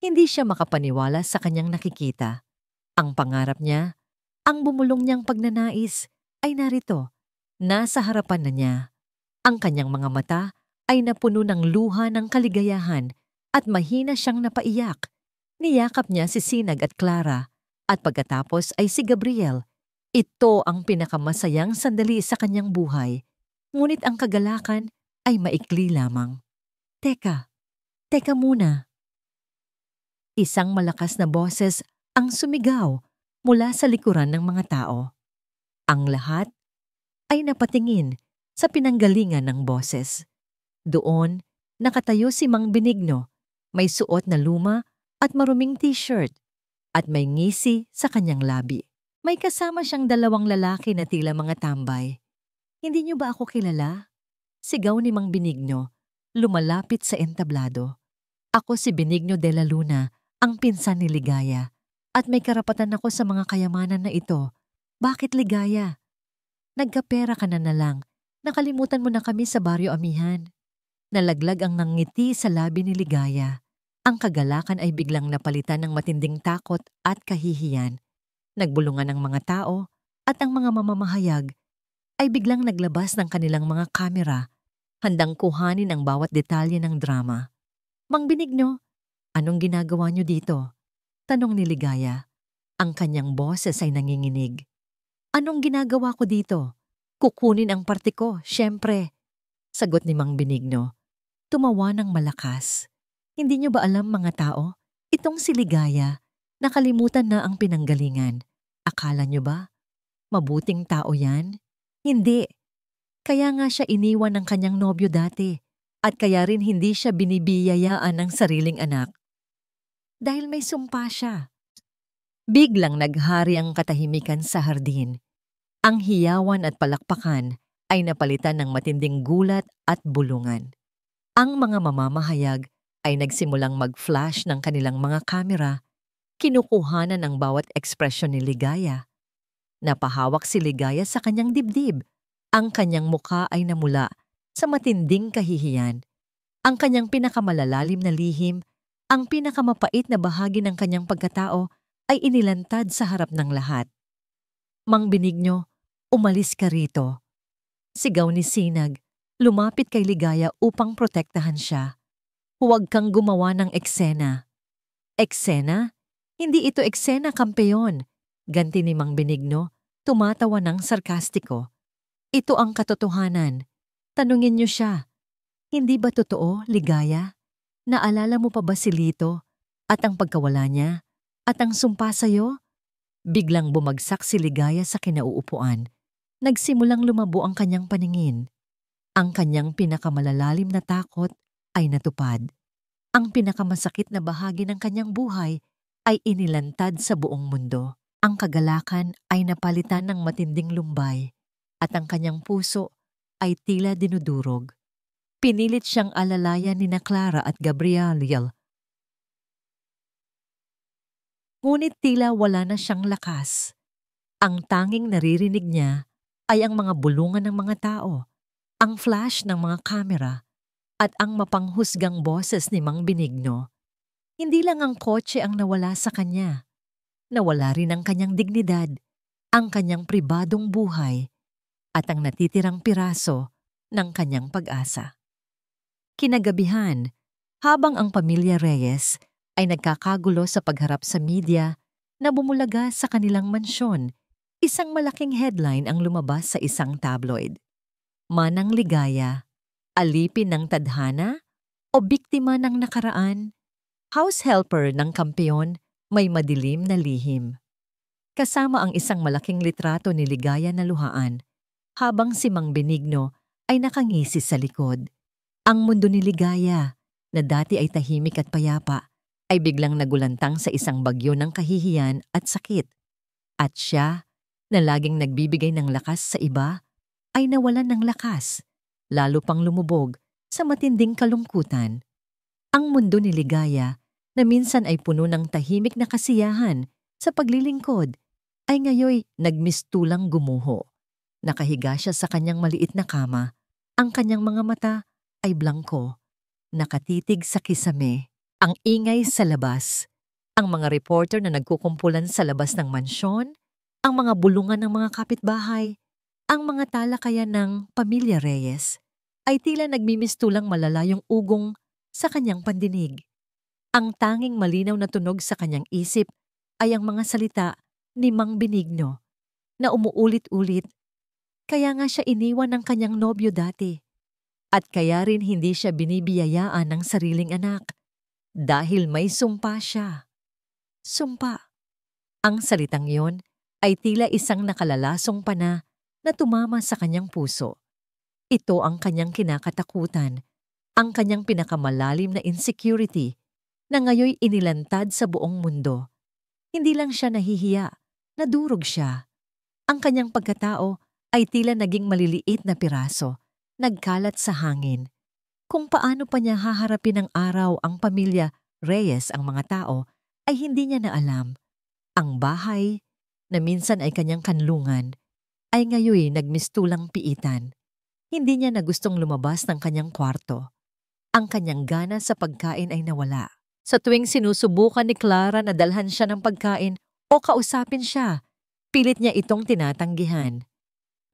Hindi siya makapaniwala sa kanyang nakikita. Ang pangarap niya, ang bumulong niyang pagnanais, ay narito, nasa harapan na niya. Ang kanyang mga mata ay napuno ng luha ng kaligayahan at mahina siyang napaiyak. Niyakap niya si Sinag at Clara at pagkatapos ay si Gabriel. Ito ang pinakamasayang sandali sa kanyang buhay, ngunit ang kagalakan ay maikli lamang. Teka muna. Isang malakas na boses ang sumigaw mula sa likuran ng mga tao. Ang lahat ay napatingin sa pinanggalingan ng boses. Doon, nakatayo si Mang Benigno, may suot na luma at maruming t-shirt at may ngisi sa kanyang labi. May kasama siyang dalawang lalaki na tila mga tambay. Hindi niyo ba ako kilala? Sigaw ni Mang Benigno, lumalapit sa entablado. Ako si Benigno de la Luna, ang pinsan ni Ligaya, at may karapatan ako sa mga kayamanan na ito. Bakit Ligaya? Nagkapera ka na lang. Nakalimutan mo na kami sa Baryo Amihan. Nalaglag ang nangiti sa labi ni Ligaya. Ang kagalakan ay biglang napalitan ng matinding takot at kahihiyan. Nagbulungan ang mga tao at ang mga mamamahayag ay biglang naglabas ng kanilang mga kamera, handang kuhanin ang bawat detalye ng drama. Mang Benigno, anong ginagawa niyo dito? Tanong ni Ligaya. Ang kanyang boses ay nanginginig. Anong ginagawa ko dito? Kukunin ang parte ko, syempre. Sagot ni Mang Benigno. Tumawa ng malakas. Hindi niyo ba alam mga tao? Itong si Ligaya, nakalimutan na ang pinanggalingan. Akala niyo ba? Mabuting tao yan? Hindi. Kaya nga siya iniwan ng kanyang nobyo dati at kaya rin hindi siya binibiyayaan ng sariling anak. Dahil may sumpa siya. Biglang naghari ang katahimikan sa hardin. Ang hiyawan at palakpakan ay napalitan ng matinding gulat at bulungan. Ang mga mamamahayag ay nagsimulang mag-flash ng kanilang mga kamera, kinukuhanan ang bawat ekspresyon ni Ligaya. Napahawak si Ligaya sa kanyang dibdib. Ang kanyang mukha ay namula sa matinding kahihiyan. Ang kanyang pinakamalalalim na lihim, ang pinakamapait na bahagi ng kanyang pagkatao ay inilantad sa harap ng lahat. Mang Benigno, umalis ka rito. Sigaw ni Sinag, lumapit kay Ligaya upang protektahan siya. Huwag kang gumawa ng eksena. Eksena? Hindi ito eksena, kampeon. Ganti ni Mang Benigno, tumatawa ng sarkastiko. Ito ang katotohanan. Tanungin niyo siya. Hindi ba totoo, Ligaya? Naalala mo pa ba si Lito at ang pagkawala niya at ang sumpa sa'yo? Biglang bumagsak si Ligaya sa kinauupuan. Nagsimulang lumabo ang kanyang paningin. Ang kanyang pinakamalalalim na takot ay natupad. Ang pinakamasakit na bahagi ng kanyang buhay ay inilantad sa buong mundo. Ang kagalakan ay napalitan ng matinding lumbay at ang kanyang puso ay tila dinudurog. Pinilit siyang alalayan ni Clara at Gabriel. Ngunit tila wala na siyang lakas. Ang tanging naririnig niya ay ang mga bulungan ng mga tao, ang flash ng mga kamera, at ang mapanghusgang boses ni Mang Benigno. Hindi lang ang kotse ang nawala sa kanya. Nawala rin ang kanyang dignidad, ang kanyang pribadong buhay, at ang natitirang piraso ng kanyang pag-asa. Kinagabihan, habang ang pamilya Reyes ay nagkakagulo sa pagharap sa media na bumulaga sa kanilang mansyon, isang malaking headline ang lumabas sa isang tabloid. Manang Ligaya, Alipin ng tadhana o biktima ng nakaraan? House helper ng kampeon, may madilim na lihim. Kasama ang isang malaking litrato ni Ligaya na luhaan, habang si Mang Benigno ay nakangisi sa likod. Ang mundo ni Ligaya, na dati ay tahimik at payapa, ay biglang nagulantang sa isang bagyo ng kahihiyan at sakit. At siya, na laging nagbibigay ng lakas sa iba, ay nawalan ng lakas, lalo pang lumubog sa matinding kalungkutan. Ang mundo ni Ligaya, na minsan ay puno ng tahimik na kasiyahan sa paglilingkod, ay ngayoy nagmistulang gumuho. Nakahiga siya sa kanyang maliit na kama. Ang kanyang mga mata ay blangko, nakatitig sa kisame. Ang ingay sa labas, ang mga reporter na nagkukumpulan sa labas ng mansyon, ang mga bulungan ng mga kapitbahay, ang mga talakayan ng Pamilya Reyes, ay tila nagmimistulang malala yung ugong sa kanyang pandinig. Ang tanging malinaw na tunog sa kanyang isip ay ang mga salita ni Mang Benigno na umuulit-ulit. Kaya nga siya iniwan ng kanyang nobyo dati. At kaya rin hindi siya binibiyayaan ng sariling anak. Dahil may sumpa siya. Sumpa. Ang salitang yon ay tila isang nakalalasong pana na tumama sa kanyang puso. Ito ang kanyang kinakatakutan, ang kanyang pinakamalalim na insecurity na ngayoy inilantad sa buong mundo. Hindi lang siya nahihiya, nadurog siya. Ang kanyang pagkatao ay tila naging maliliit na piraso, nagkalat sa hangin. Kung paano pa niya haharapin ng araw ang pamilya Reyes ang mga tao, ay hindi niya na alam. Ang bahay, na minsan ay kanyang kanlungan, ay ngayoy nagmistulang piitan. Hindi niya na gustong lumabas ng kanyang kwarto. Ang kanyang gana sa pagkain ay nawala. Sa tuwing sinusubukan ni Clara na dalhan siya ng pagkain o kausapin siya, pilit niya itong tinatanggihan.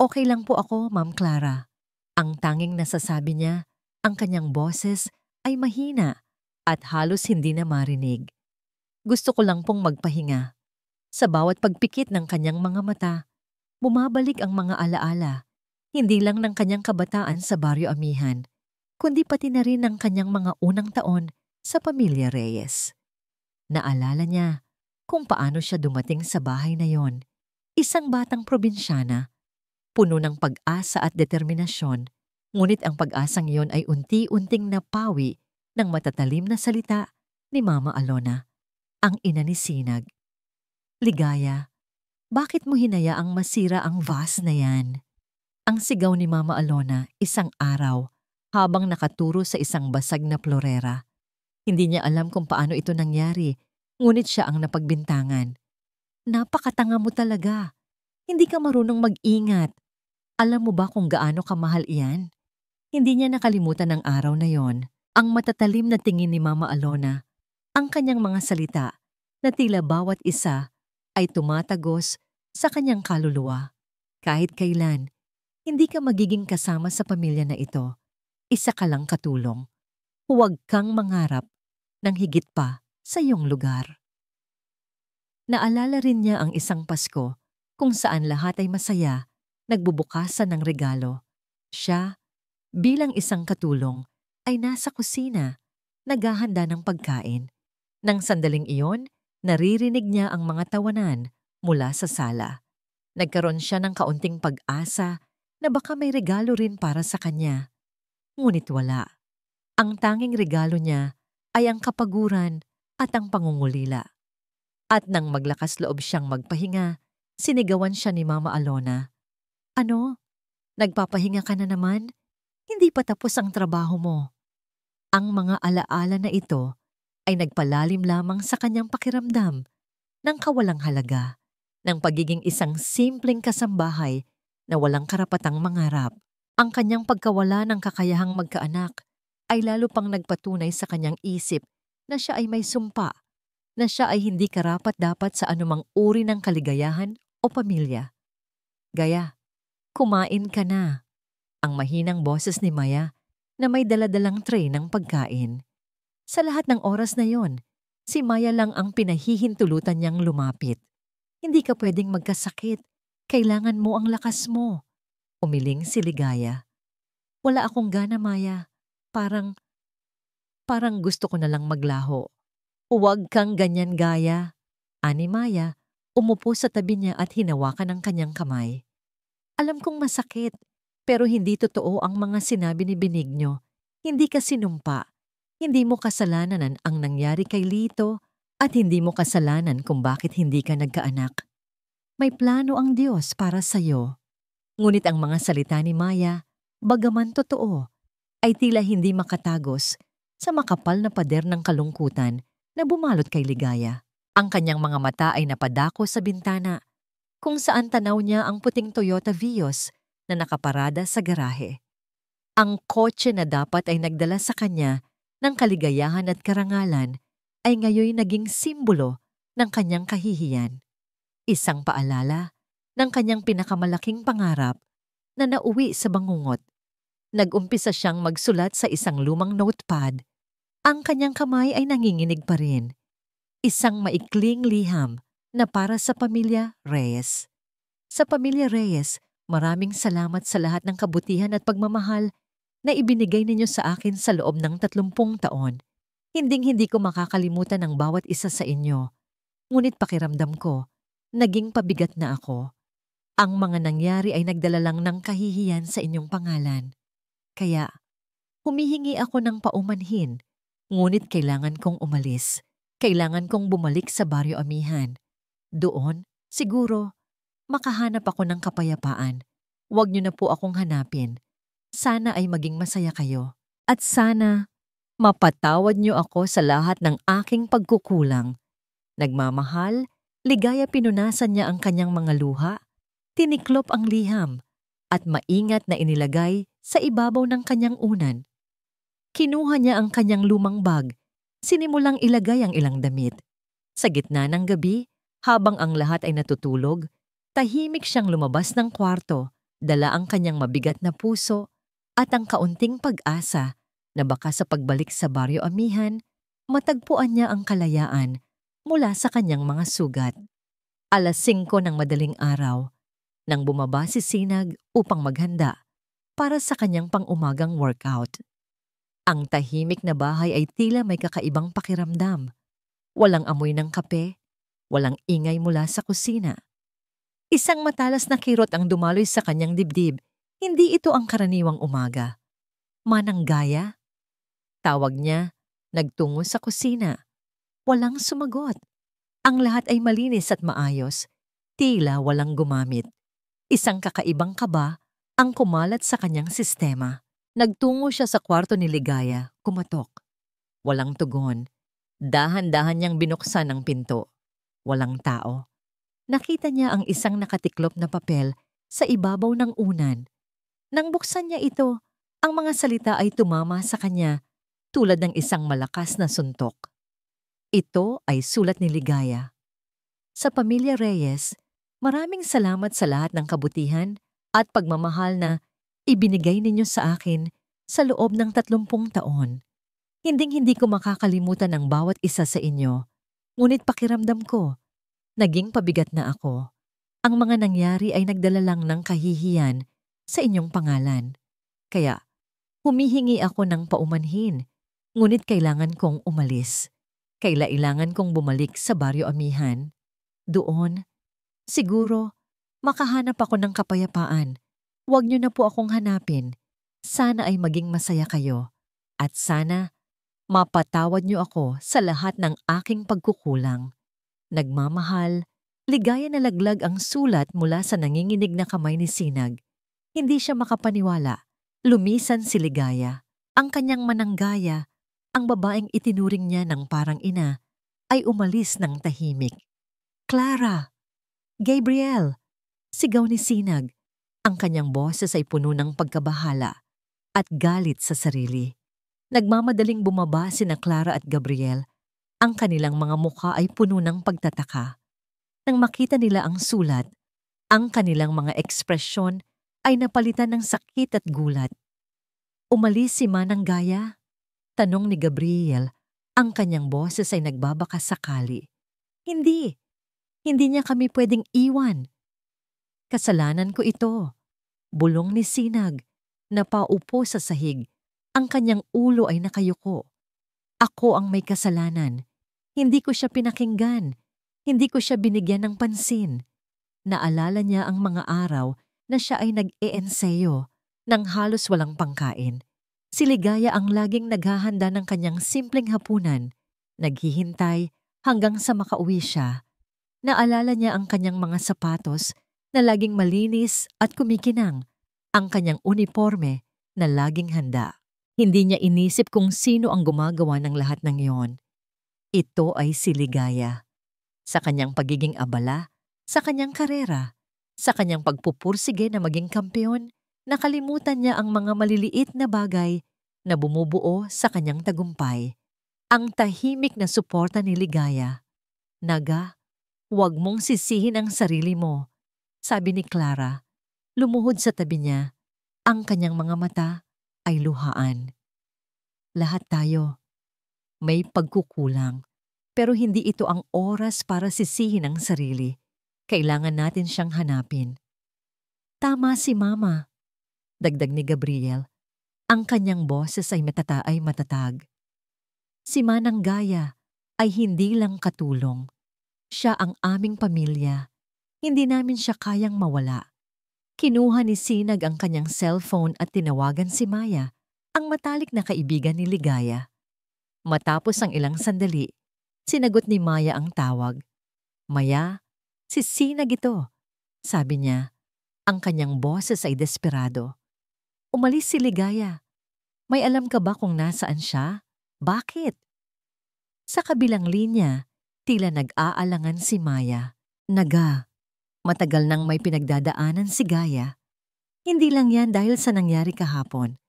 Okay lang po ako, Ma'am Clara. Ang tanging nasasabi niya, ang kanyang boses ay mahina at halos hindi na marinig. Gusto ko lang pong magpahinga. Sa bawat pagpikit ng kanyang mga mata, bumabalik ang mga alaala, hindi lang ng kanyang kabataan sa Baryo Amihan, kundi pati na rin ng kanyang mga unang taon sa Pamilya Reyes. Naalala niya kung paano siya dumating sa bahay na yon. Isang batang probinsyana, puno ng pag-asa at determinasyon, ngunit ang pag-asang iyon ay unti-unting napawi ng matatalim na salita ni Mama Alona, ang ina ni Sinag. Ligaya, bakit mo hinayaang masira ang vase na yan? Ang sigaw ni Mama Alona isang araw habang nakaturo sa isang basag na florera. Hindi niya alam kung paano ito nangyari, ngunit siya ang napagbintangan. Napakatanga mo talaga. Hindi ka marunong mag-ingat. Alam mo ba kung gaano kamahal iyan? Hindi niya nakalimutan ang araw na yon. Ang matatalim na tingin ni Mama Alona, ang kanyang mga salita, na tila bawat isa ay tumatagos sa kanyang kaluluwa. Kahit kailan, hindi ka magiging kasama sa pamilya na ito. Isa ka lang katulong. Huwag kang mangarap ng higit pa sa iyong lugar. Naalala rin niya ang isang Pasko kung saan lahat ay masaya, nagbubukasan ng regalo. Siya, bilang isang katulong, ay nasa kusina, naghahanda ng pagkain. Nang sandaling iyon, naririnig niya ang mga tawanan mula sa sala. Nagkaroon siya ng kaunting pag-asa na baka may regalo rin para sa kanya. Ngunit wala. Ang tanging regalo niya ay ang kapaguran at ang pangungulila. At nang maglakas loob siyang magpahinga, sinigawan siya ni Mama Alona. Ano? Nagpapahinga ka na naman? Hindi pa tapos ang trabaho mo. Ang mga alaala na ito ay nagpalalim lamang sa kanyang pakiramdam ng kawalang halaga, ng pagiging isang simpleng kasambahay na walang karapatang mangarap. Ang kanyang pagkawala ng kakayahang magkaanak ay lalo pang nagpatunay sa kanyang isip na siya ay may sumpa, na siya ay hindi karapat-dapat sa anumang uri ng kaligayahan o pamilya. Gaya, kumain ka na. Ang mahinang boses ni Maya na may daladalang tray ng pagkain. Sa lahat ng oras na yon, si Maya lang ang pinahihintulutan niyang lumapit. Hindi ka pwedeng magkasakit. Kailangan mo ang lakas mo. Umiling si Ligaya. Wala akong gana, Maya. Parang, parang gusto ko na lang maglaho. Huwag kang ganyan gaya. Ani Maya, umupo sa tabi niya at hinawakan ang kanyang kamay. Alam kong masakit, pero hindi totoo ang mga sinabi ni Benigno. Hindi ka sinumpa. Hindi mo kasalanan ang nangyari kay Lito at hindi mo kasalanan kung bakit hindi ka nagkaanak. May plano ang Diyos para sa'yo. Ngunit ang mga salita ni Maya, bagaman totoo, ay tila hindi makatagos sa makapal na pader ng kalungkutan na bumalot kay Ligaya. Ang kanyang mga mata ay napadako sa bintana kung saan tanaw niya ang puting Toyota Vios na nakaparada sa garahe. Ang kotse na dapat ay nagdala sa kanya ng kaligayahan at karangalan ay ngayon naging simbolo ng kanyang kahihiyan. Isang paalala ng kanyang pinakamalaking pangarap na nauwi sa bangungot. Nag-umpisa siyang magsulat sa isang lumang notepad. Ang kanyang kamay ay nanginginig pa rin. Isang maikling liham na para sa pamilya Reyes. Sa pamilya Reyes, maraming salamat sa lahat ng kabutihan at pagmamahal na ibinigay ninyo sa akin sa loob ng 30 taon. Hinding-hindi ko makakalimutan ang bawat isa sa inyo. Ngunit pakiramdam ko, naging pabigat na ako. Ang mga nangyari ay nagdala lang ng kahihiyan sa inyong pangalan. Kaya, humihingi ako ng paumanhin, ngunit kailangan kong umalis. Kailangan kong bumalik sa Baryo Amihan. Doon, siguro, makahanap ako ng kapayapaan. Huwag niyo na po akong hanapin. Sana ay maging masaya kayo. At sana, mapatawad niyo ako sa lahat ng aking pagkukulang. Nagmamahal, ligaya pinunasan niya ang kanyang mga luha, tiniklop ang liham, at maingat na inilagay sa ibabaw ng kanyang unan. Kinuha niya ang kanyang lumang bag, sinimulang ilagay ang ilang damit. Sa gitna ng gabi, habang ang lahat ay natutulog, tahimik siyang lumabas ng kwarto, dala ang kanyang mabigat na puso at ang kaunting pag-asa na baka sa pagbalik sa Baryo Amihan, matagpuan niya ang kalayaan mula sa kanyang mga sugat. 5:00 ng madaling araw, nang bumaba si Sinag upang maghanda para sa kanyang pang-umagang workout. Ang tahimik na bahay ay tila may kakaibang pakiramdam. Walang amoy ng kape, walang ingay mula sa kusina. Isang matalas na kirot ang dumaloy sa kanyang dibdib. Hindi ito ang karaniwang umaga. Manang Gaya? Tawag niya, nagtungo sa kusina. Walang sumagot. Ang lahat ay malinis at maayos. Tila walang gumamit. Isang kakaibang kaba ang kumalat sa kanyang sistema. Nagtungo siya sa kwarto ni Ligaya, kumatok. Walang tugon. Dahan-dahan niyang binuksan ang pinto. Walang tao. Nakita niya ang isang nakatiklop na papel sa ibabaw ng unan. Nang buksan niya ito, ang mga salita ay tumama sa kanya tulad ng isang malakas na suntok. Ito ay sulat ni Ligaya. Sa pamilya Reyes, maraming salamat sa lahat ng kabutihan at pagmamahal na ibinigay ninyo sa akin sa loob ng 30 taon. Hinding-hindi ko makakalimutan ang bawat isa sa inyo. Ngunit pakiramdam ko, naging pabigat na ako. Ang mga nangyari ay nagdala lang ng kahihiyan sa inyong pangalan. Kaya, humihingi ako ng paumanhin. Ngunit kailangan kong umalis. Kailangan kong bumalik sa Baryo Amihan. Doon, siguro, makahanap ako ng kapayapaan. Huwag niyo na po akong hanapin. Sana ay maging masaya kayo. At sana, mapatawad niyo ako sa lahat ng aking pagkukulang. Nagmamahal, ligaya na laglag ang sulat mula sa nanginginig na kamay ni Sinag. Hindi siya makapaniwala. Lumisan si Ligaya. Ang kanyang mananggaya, ang babaeng itinuring niya ng parang ina, ay umalis ng tahimik. Clara! Gabriel! Sigaw ni Sinag. Ang kanyang boses ay puno ng pagkabahala at galit sa sarili. Nagmamadaling bumaba sina Clara at Gabriel. Ang kanilang mga mukha ay puno ng pagtataka. Nang makita nila ang sulat, ang kanilang mga ekspresyon ay napalitan ng sakit at gulat. Umalis si Manang Gaya? Tanong ni Gabriel. Ang kanyang boses ay nagbabaka sakali. Hindi. Hindi niya kami pwedeng iwan. Kasalanan ko ito. Bulong ni Sinag. napaupo sa sahig. Ang kanyang ulo ay nakayuko. Ako ang may kasalanan. Hindi ko siya pinakinggan. Hindi ko siya binigyan ng pansin. Naalala niya ang mga araw na siya ay nag-eensayo nang halos walang pangkain. Si Ligaya ang laging naghahanda ng kanyang simpleng hapunan, naghihintay hanggang sa makauwi siya. Naalala niya ang kanyang mga sapatos na laging malinis at kumikinang, ang kanyang uniforme na laging handa. Hindi niya inisip kung sino ang gumagawa ng lahat ng iyon. Ito ay si Ligaya. Sa kanyang pagiging abala, sa kanyang karera, sa kanyang pagpupursige na maging kampeon, nakalimutan niya ang mga maliliit na bagay na bumubuo sa kanyang tagumpay. Ang tahimik na suporta ni Ligaya. Naga, huwag mong sisihin ang sarili mo, sabi ni Clara. Lumuhod sa tabi niya, ang kanyang mga mata ay luhaan. Lahat tayo may pagkukulang, pero hindi ito ang oras para sisihin ang sarili. Kailangan natin siyang hanapin. Tama si Mama, dagdag ni Gabriel. Ang kanyang boses ay matatag. Si Manang Gaya ay hindi lang katulong. Siya ang aming pamilya. Hindi namin siya kayang mawala. Kinuha ni Sinag ang kanyang cellphone at tinawagan si Maya, ang matalik na kaibigan ni Ligaya. Matapos ang ilang sandali, sinagot ni Maya ang tawag. Maya, si Sinag ito, sabi niya. Ang kanyang boses ay desperado. Umalis si Ligaya. May alam ka ba kung nasaan siya? Bakit? Sa kabilang linya, tila nag-aalangan si Maya. Naga, matagal nang may pinagdadaanan si Gaya. Hindi lang yan dahil sa nangyari kahapon.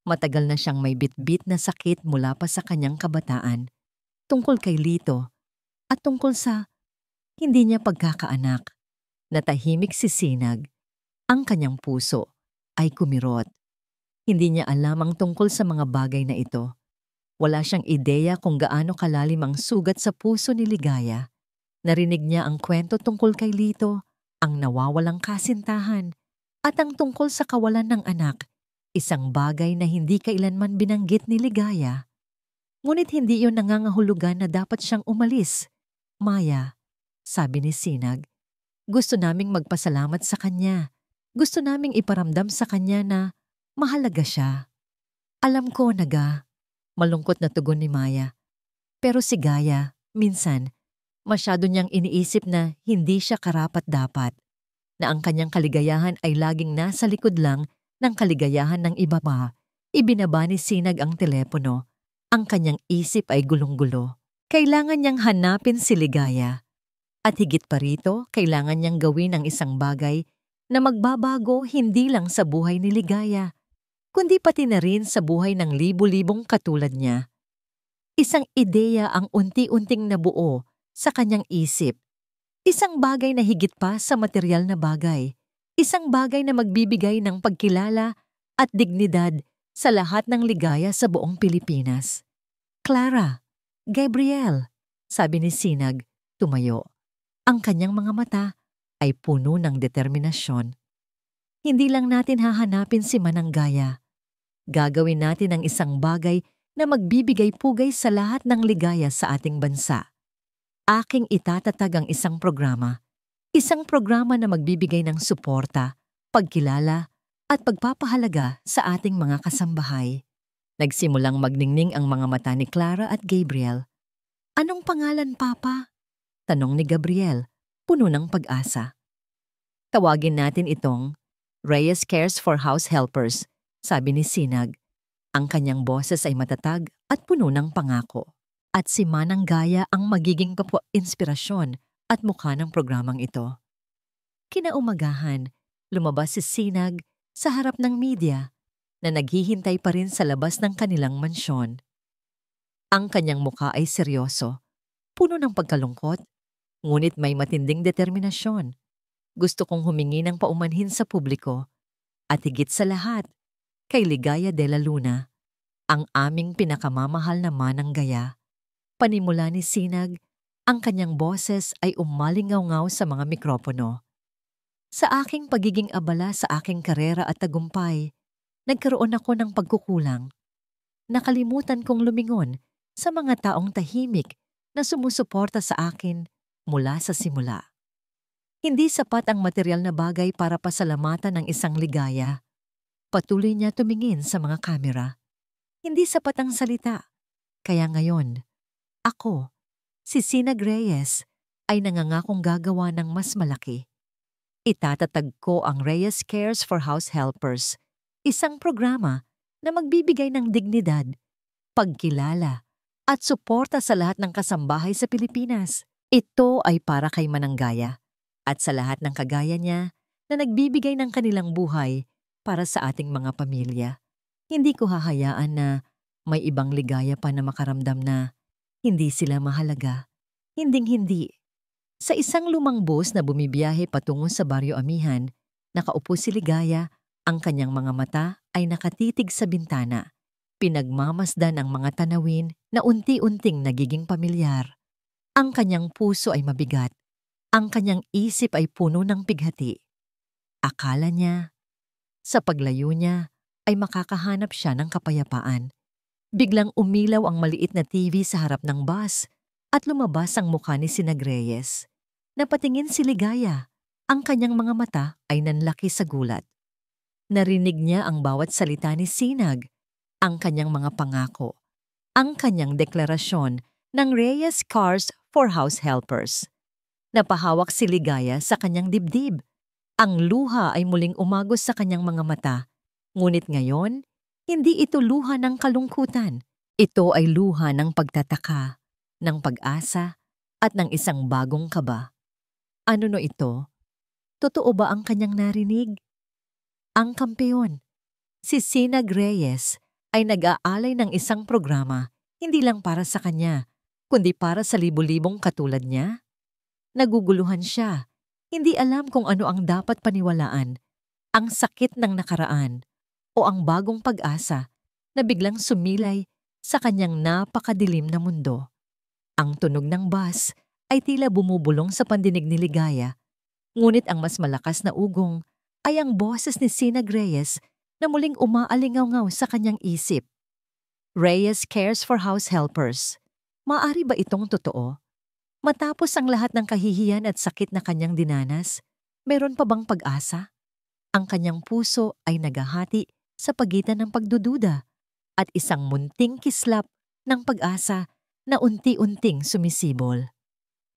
Matagal na siyang may bitbit na sakit mula pa sa kanyang kabataan. Tungkol kay Lito at tungkol sa hindi niya pagkakaanak. Natahimik si Sinag. Ang kanyang puso ay kumirot. Hindi niya alam ang tungkol sa mga bagay na ito. Wala siyang ideya kung gaano kalalim ang sugat sa puso ni Ligaya. Narinig niya ang kwento tungkol kay Lito, ang nawawalang kasintahan, at ang tungkol sa kawalan ng anak, isang bagay na hindi kailanman binanggit ni Ligaya. Ngunit hindi iyon nangangahulugan na dapat siyang umalis. Maya, sabi ni Sinag, gusto naming magpasalamat sa kanya. Gusto naming iparamdam sa kanya na mahalaga siya. Alam ko, Naga, malungkot na tugon ni Maya. Pero si Gaya, minsan, masyado niyang iniisip na hindi siya karapat-dapat, na ang kanyang kaligayahan ay laging nasa likod lang ng kaligayahan ng iba pa. Ibinaba ni Sinag ang telepono. Ang kanyang isip ay gulong-gulo. Kailangan niyang hanapin si Ligaya. At higit pa rito, kailangan niyang gawin ang isang bagay na magbabago hindi lang sa buhay ni Ligaya, kundi pati na rin sa buhay ng libu-libong katulad niya. Isang ideya ang unti-unting nabuo sa kanyang isip. Isang bagay na higit pa sa material na bagay. Isang bagay na magbibigay ng pagkilala at dignidad sa lahat ng ligaya sa buong Pilipinas. Clara, Gabriel, sabi ni Sinag, tumayo. Ang kanyang mga mata ay puno ng determinasyon. Hindi lang natin hahanapin si Manang Gaya. Gagawin natin ang isang bagay na magbibigay pugay sa lahat ng ligaya sa ating bansa. Aking itatatag ang isang programa na magbibigay ng suporta, pagkilala, at pagpapahalaga sa ating mga kasambahay. Nagsimulang magningning ang mga mata ni Clara at Gabriel. Anong pangalan, Papa? Tanong ni Gabriel, puno ng pag-asa. Tawagin natin itong Reyes Cares for House Helpers, sabi ni Sinag. Ang kanyang boses ay matatag at puno ng pangako. At si Manang Gaya ang magiging inspirasyon at mukha ng programang ito. Kinaumagahan, lumabas si Sinag sa harap ng media na naghihintay pa rin sa labas ng kanilang mansyon. Ang kanyang mukha ay seryoso, puno ng pagkalungkot, ngunit may matinding determinasyon. Gusto kong humingi ng paumanhin sa publiko at higit sa lahat, kay Ligaya de la Luna, ang aming pinakamamahal na Manang Gaya. Panimula ni Sinag, ang kanyang boses ay umalingaw-ngaw sa mga mikropono. Sa aking pagiging abala sa aking karera at tagumpay, nagkaroon ako ng pagkukulang. Nakalimutan kong lumingon sa mga taong tahimik na sumusuporta sa akin mula sa simula. Hindi sapat ang material na bagay para pasalamatan ng isang ligaya. Patuloy niya tumingin sa mga kamera. Hindi sapat ang salita. Kaya ngayon, ako, si Sinag Reyes, ay nangangakong gagawa ng mas malaki. Itatatag ko ang Reyes Cares for House Helpers, isang programa na magbibigay ng dignidad, pagkilala, at suporta sa lahat ng kasambahay sa Pilipinas. Ito ay para kay Mananggaya at sa lahat ng kagaya niya na nagbibigay ng kanilang buhay para sa ating mga pamilya. Hindi ko hahayaan na may ibang ligaya pa na makaramdam na hindi sila mahalaga. Hinding-hindi. Sa isang lumang bus na bumibiyahe patungo sa Baryo Amihan, nakaupo si Ligaya, ang kanyang mga mata ay nakatitig sa bintana. Pinagmamasdan ang mga tanawin na unti-unting nagiging pamilyar. Ang kanyang puso ay mabigat. Ang kanyang isip ay puno ng pighati. Akala niya, sa paglayo niya, ay makakahanap siya ng kapayapaan. Biglang umilaw ang maliit na TV sa harap ng bus at lumabas ang mukha ni Sinag Reyes. Napatingin si Ligaya. Ang kanyang mga mata ay nanlaki sa gulat. Narinig niya ang bawat salita ni Sinag, ang kanyang mga pangako, ang kanyang deklarasyon ng Reyes Cares for House Helpers. Napahawak si Ligaya sa kanyang dibdib. Ang luha ay muling umagos sa kanyang mga mata. Ngunit ngayon, hindi ito luha ng kalungkutan. Ito ay luha ng pagtataka, ng pag-asa, at ng isang bagong kaba. Ano no ito? Totoo ba ang kanyang narinig? Ang kampeon, si Sinag Reyes, ay nag-aalay ng isang programa hindi lang para sa kanya, kundi para sa libu-libong katulad niya. Naguguluhan siya. Hindi alam kung ano ang dapat paniwalaan, ang sakit ng nakaraan o ang bagong pag-asa na biglang sumilay sa kanyang napakadilim na mundo. Ang tunog ng bus ay tila bumubulong sa pandinig ni Ligaya, ngunit ang mas malakas na ugong ay ang boses ni Sinag Reyes na muling umaalingaw-ngaw sa kanyang isip. Reyes Cares for House Helpers. Maaari ba itong totoo? Matapos ang lahat ng kahihiyan at sakit na kanyang dinanas, meron pa bang pag-asa? Ang kanyang puso ay nagahati sa pagitan ng pagdududa at isang munting kislap ng pag-asa na unti-unting sumisibol.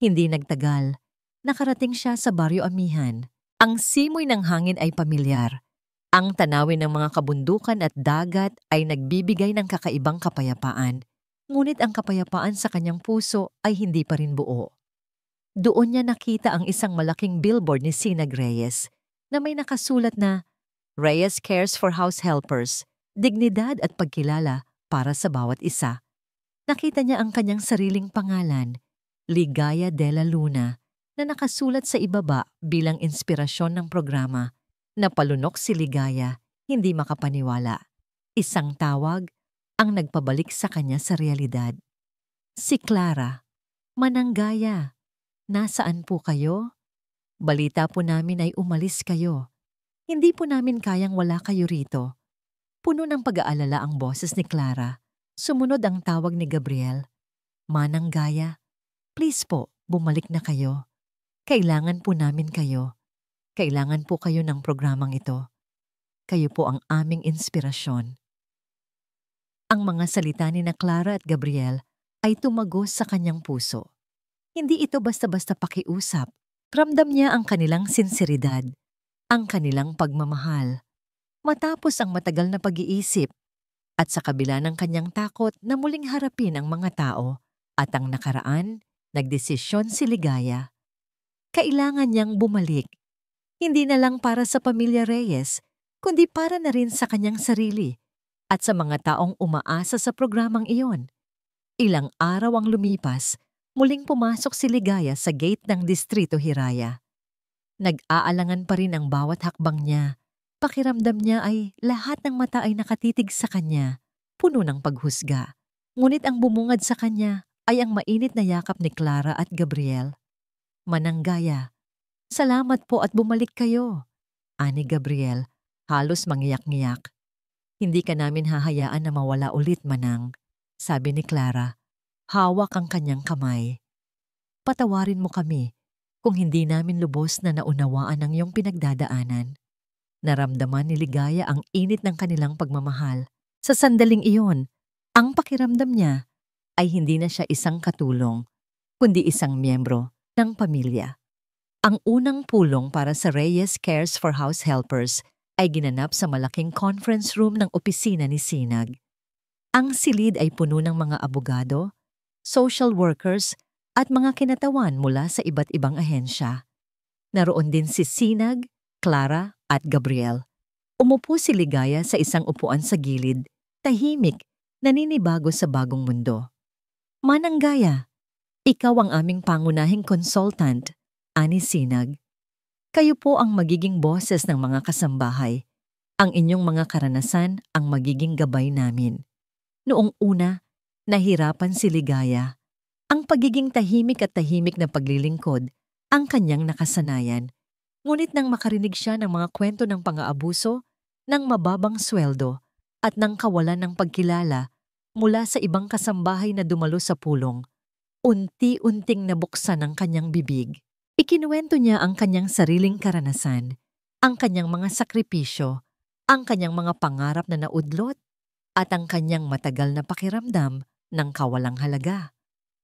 Hindi nagtagal, nakarating siya sa Baryo Amihan. Ang simoy ng hangin ay pamilyar. Ang tanawin ng mga kabundukan at dagat ay nagbibigay ng kakaibang kapayapaan. Ngunit ang kapayapaan sa kanyang puso ay hindi pa rin buo. Doon niya nakita ang isang malaking billboard ni Sinag Reyes na may nakasulat na Reyes Cares for House Helpers, dignidad at pagkilala para sa bawat isa. Nakita niya ang kanyang sariling pangalan, Ligaya de la Luna, na nakasulat sa ibaba bilang inspirasyon ng programa. Napalunok si Ligaya, hindi makapaniwala. Isang tawag ang nagpabalik sa kanya sa realidad. Si Clara, Mananggaya, nasaan po kayo? Balita po namin ay umalis kayo. Hindi po namin kayang wala kayo rito. Puno ng pag-aalala ang boses ni Clara. Sumunod ang tawag ni Gabriel. Mananggaya, please po, bumalik na kayo. Kailangan po namin kayo. Kailangan po kayo ng programang ito. Kayo po ang aming inspirasyon. Ang mga salita ni na Clara at Gabriel ay tumagos sa kanyang puso. Hindi ito basta-basta pakiusap. Ramdam niya ang kanilang sinseridad, ang kanilang pagmamahal. Matapos ang matagal na pag-iisip at sa kabila ng kanyang takot na muling harapin ang mga tao at ang nakaraan, nagdesisyon si Ligaya. Kailangan niyang bumalik. Hindi na lang para sa pamilya Reyes, kundi para na rin sa kanyang sarili at sa mga taong umaasa sa programang iyon. Ilang araw ang lumipas, muling pumasok si Ligaya sa gate ng Distrito Hiraya. Nag-aalangan pa rin ang bawat hakbang niya. Pakiramdam niya ay lahat ng mata ay nakatitig sa kanya, puno ng paghusga. Ngunit ang bumungad sa kanya ay ang mainit na yakap ni Clara at Gabriel. Mananggaya, salamat po at bumalik kayo, ani Gabriel, halos mangiyak-ngiyak. Hindi ka namin hahayaan na mawala ulit, Manang, sabi ni Clara. Hawak ang kanyang kamay. Patawarin mo kami kung hindi namin lubos na naunawaan ang iyong pinagdadaanan. Naramdaman ni Ligaya ang init ng kanilang pagmamahal. Sa sandaling iyon, ang pakiramdam niya ay hindi na siya isang katulong, kundi isang miyembro ng pamilya. Ang unang pulong para sa Reyes Cares for House Helpers ay ginanap sa malaking conference room ng opisina ni Sinag. Ang silid ay puno ng mga abogado, social workers at mga kinatawan mula sa iba't ibang ahensya. Naroon din si Sinag, Clara at Gabriel. Umupo si Ligaya sa isang upuan sa gilid, tahimik, naninibago sa bagong mundo. Manang Gaya, ikaw ang aming pangunahing consultant, ani Sinag. Kayo po ang magiging boses ng mga kasambahay. Ang inyong mga karanasan ang magiging gabay namin. Noong una, nahirapan si Ligaya. Ang pagiging tahimik at tahimik na paglilingkod ang kanyang nakasanayan. Ngunit nang makarinig siya ng mga kwento ng pang-aabuso, ng mababang sweldo at ng kawalan ng pagkilala mula sa ibang kasambahay na dumalo sa pulong, unti-unting nabuksan ang kanyang bibig. Ikinuwento niya ang kanyang sariling karanasan, ang kanyang mga sakripisyo, ang kanyang mga pangarap na naudlot, at ang kanyang matagal na pakiramdam ng kawalang halaga.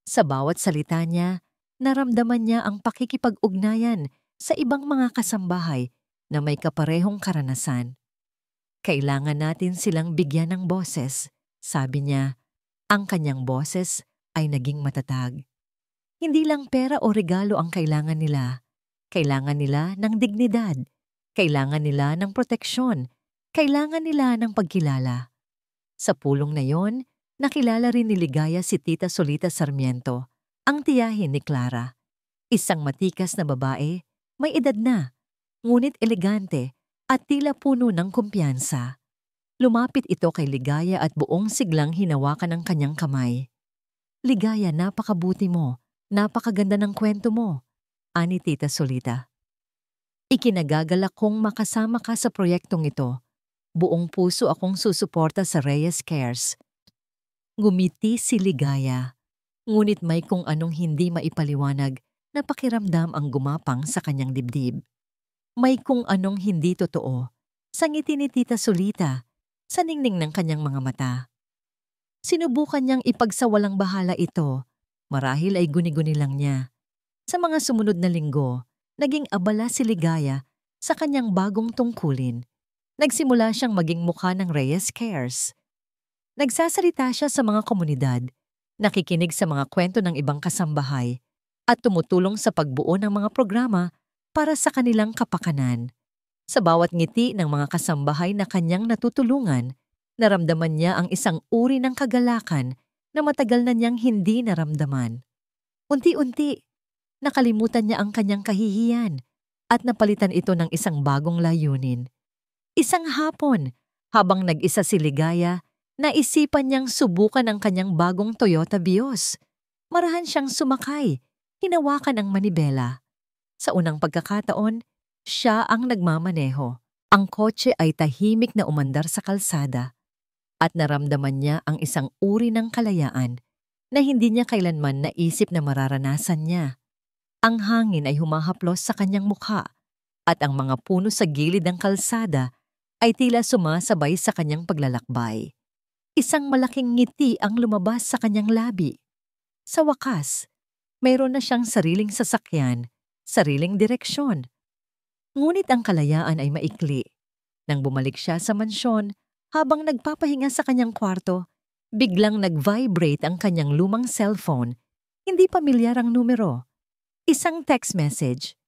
Sa bawat salita niya, naramdaman niya ang pakikipag-ugnayan sa ibang mga kasambahay na may kaparehong karanasan. Kailangan natin silang bigyan ng boses, sabi niya. Ang kanyang boses ay naging matatag. Hindi lang pera o regalo ang kailangan nila. Kailangan nila ng dignidad. Kailangan nila ng proteksyon. Kailangan nila ng pagkilala. Sa pulong na yon, nakilala rin ni Ligaya si Tita Solita Sarmiento, ang tiyahin ni Clara. Isang matikas na babae, may edad na, ngunit elegante at tila puno ng kumpiyansa. Lumapit ito kay Ligaya at buong siglang hinawakan ang kanyang kamay. Ligaya, napakabuti mo. Napakaganda ng kwento mo, ani Tita Solita. Ikinagagalak kong makasama ka sa proyektong ito. Buong puso akong susuporta sa Reyes Cares. Ngumiti si Ligaya, ngunit may kung anong hindi maipaliwanag na pakiramdam ang gumapang sa kanyang dibdib. May kung anong hindi totoo sa ngiti ni Tita Solita, sa ningning ng kanyang mga mata. Sinubukan niyang ipagsawalang bahala ito. Marahil ay guni-guni lang niya. Sa mga sumunod na linggo, naging abala si Ligaya sa kanyang bagong tungkulin. Nagsimula siyang maging mukha ng Reyes Cares. Nagsasalita siya sa mga komunidad, nakikinig sa mga kwento ng ibang kasambahay, at tumutulong sa pagbuo ng mga programa para sa kanilang kapakanan. Sa bawat ngiti ng mga kasambahay na kanyang natutulungan, naramdaman niya ang isang uri ng kagalakan na matagal na niyang hindi naramdaman. Unti-unti, nakalimutan niya ang kanyang kahihiyan at napalitan ito ng isang bagong layunin. Isang hapon, habang nag-isa si Ligaya, naisipan niyang subukan ang kanyang bagong Toyota Vios. Marahan siyang sumakay, hinawakan ang manibela. Sa unang pagkakataon, siya ang nagmamaneho. Ang kotse ay tahimik na umandar sa kalsada. At naramdaman niya ang isang uri ng kalayaan na hindi niya kailanman naisip na mararanasan niya. Ang hangin ay humahaplos sa kanyang mukha at ang mga puno sa gilid ng kalsada ay tila sumasabay sa kanyang paglalakbay. Isang malaking ngiti ang lumabas sa kanyang labi. Sa wakas, mayroon na siyang sariling sasakyan, sariling direksyon. Ngunit ang kalayaan ay maikli. Nang bumalik siya sa mansyon, habang nagpapahinga sa kanyang kwarto, biglang nag-vibrate ang kanyang lumang cellphone. Hindi pamilyar ang numero. Isang text message.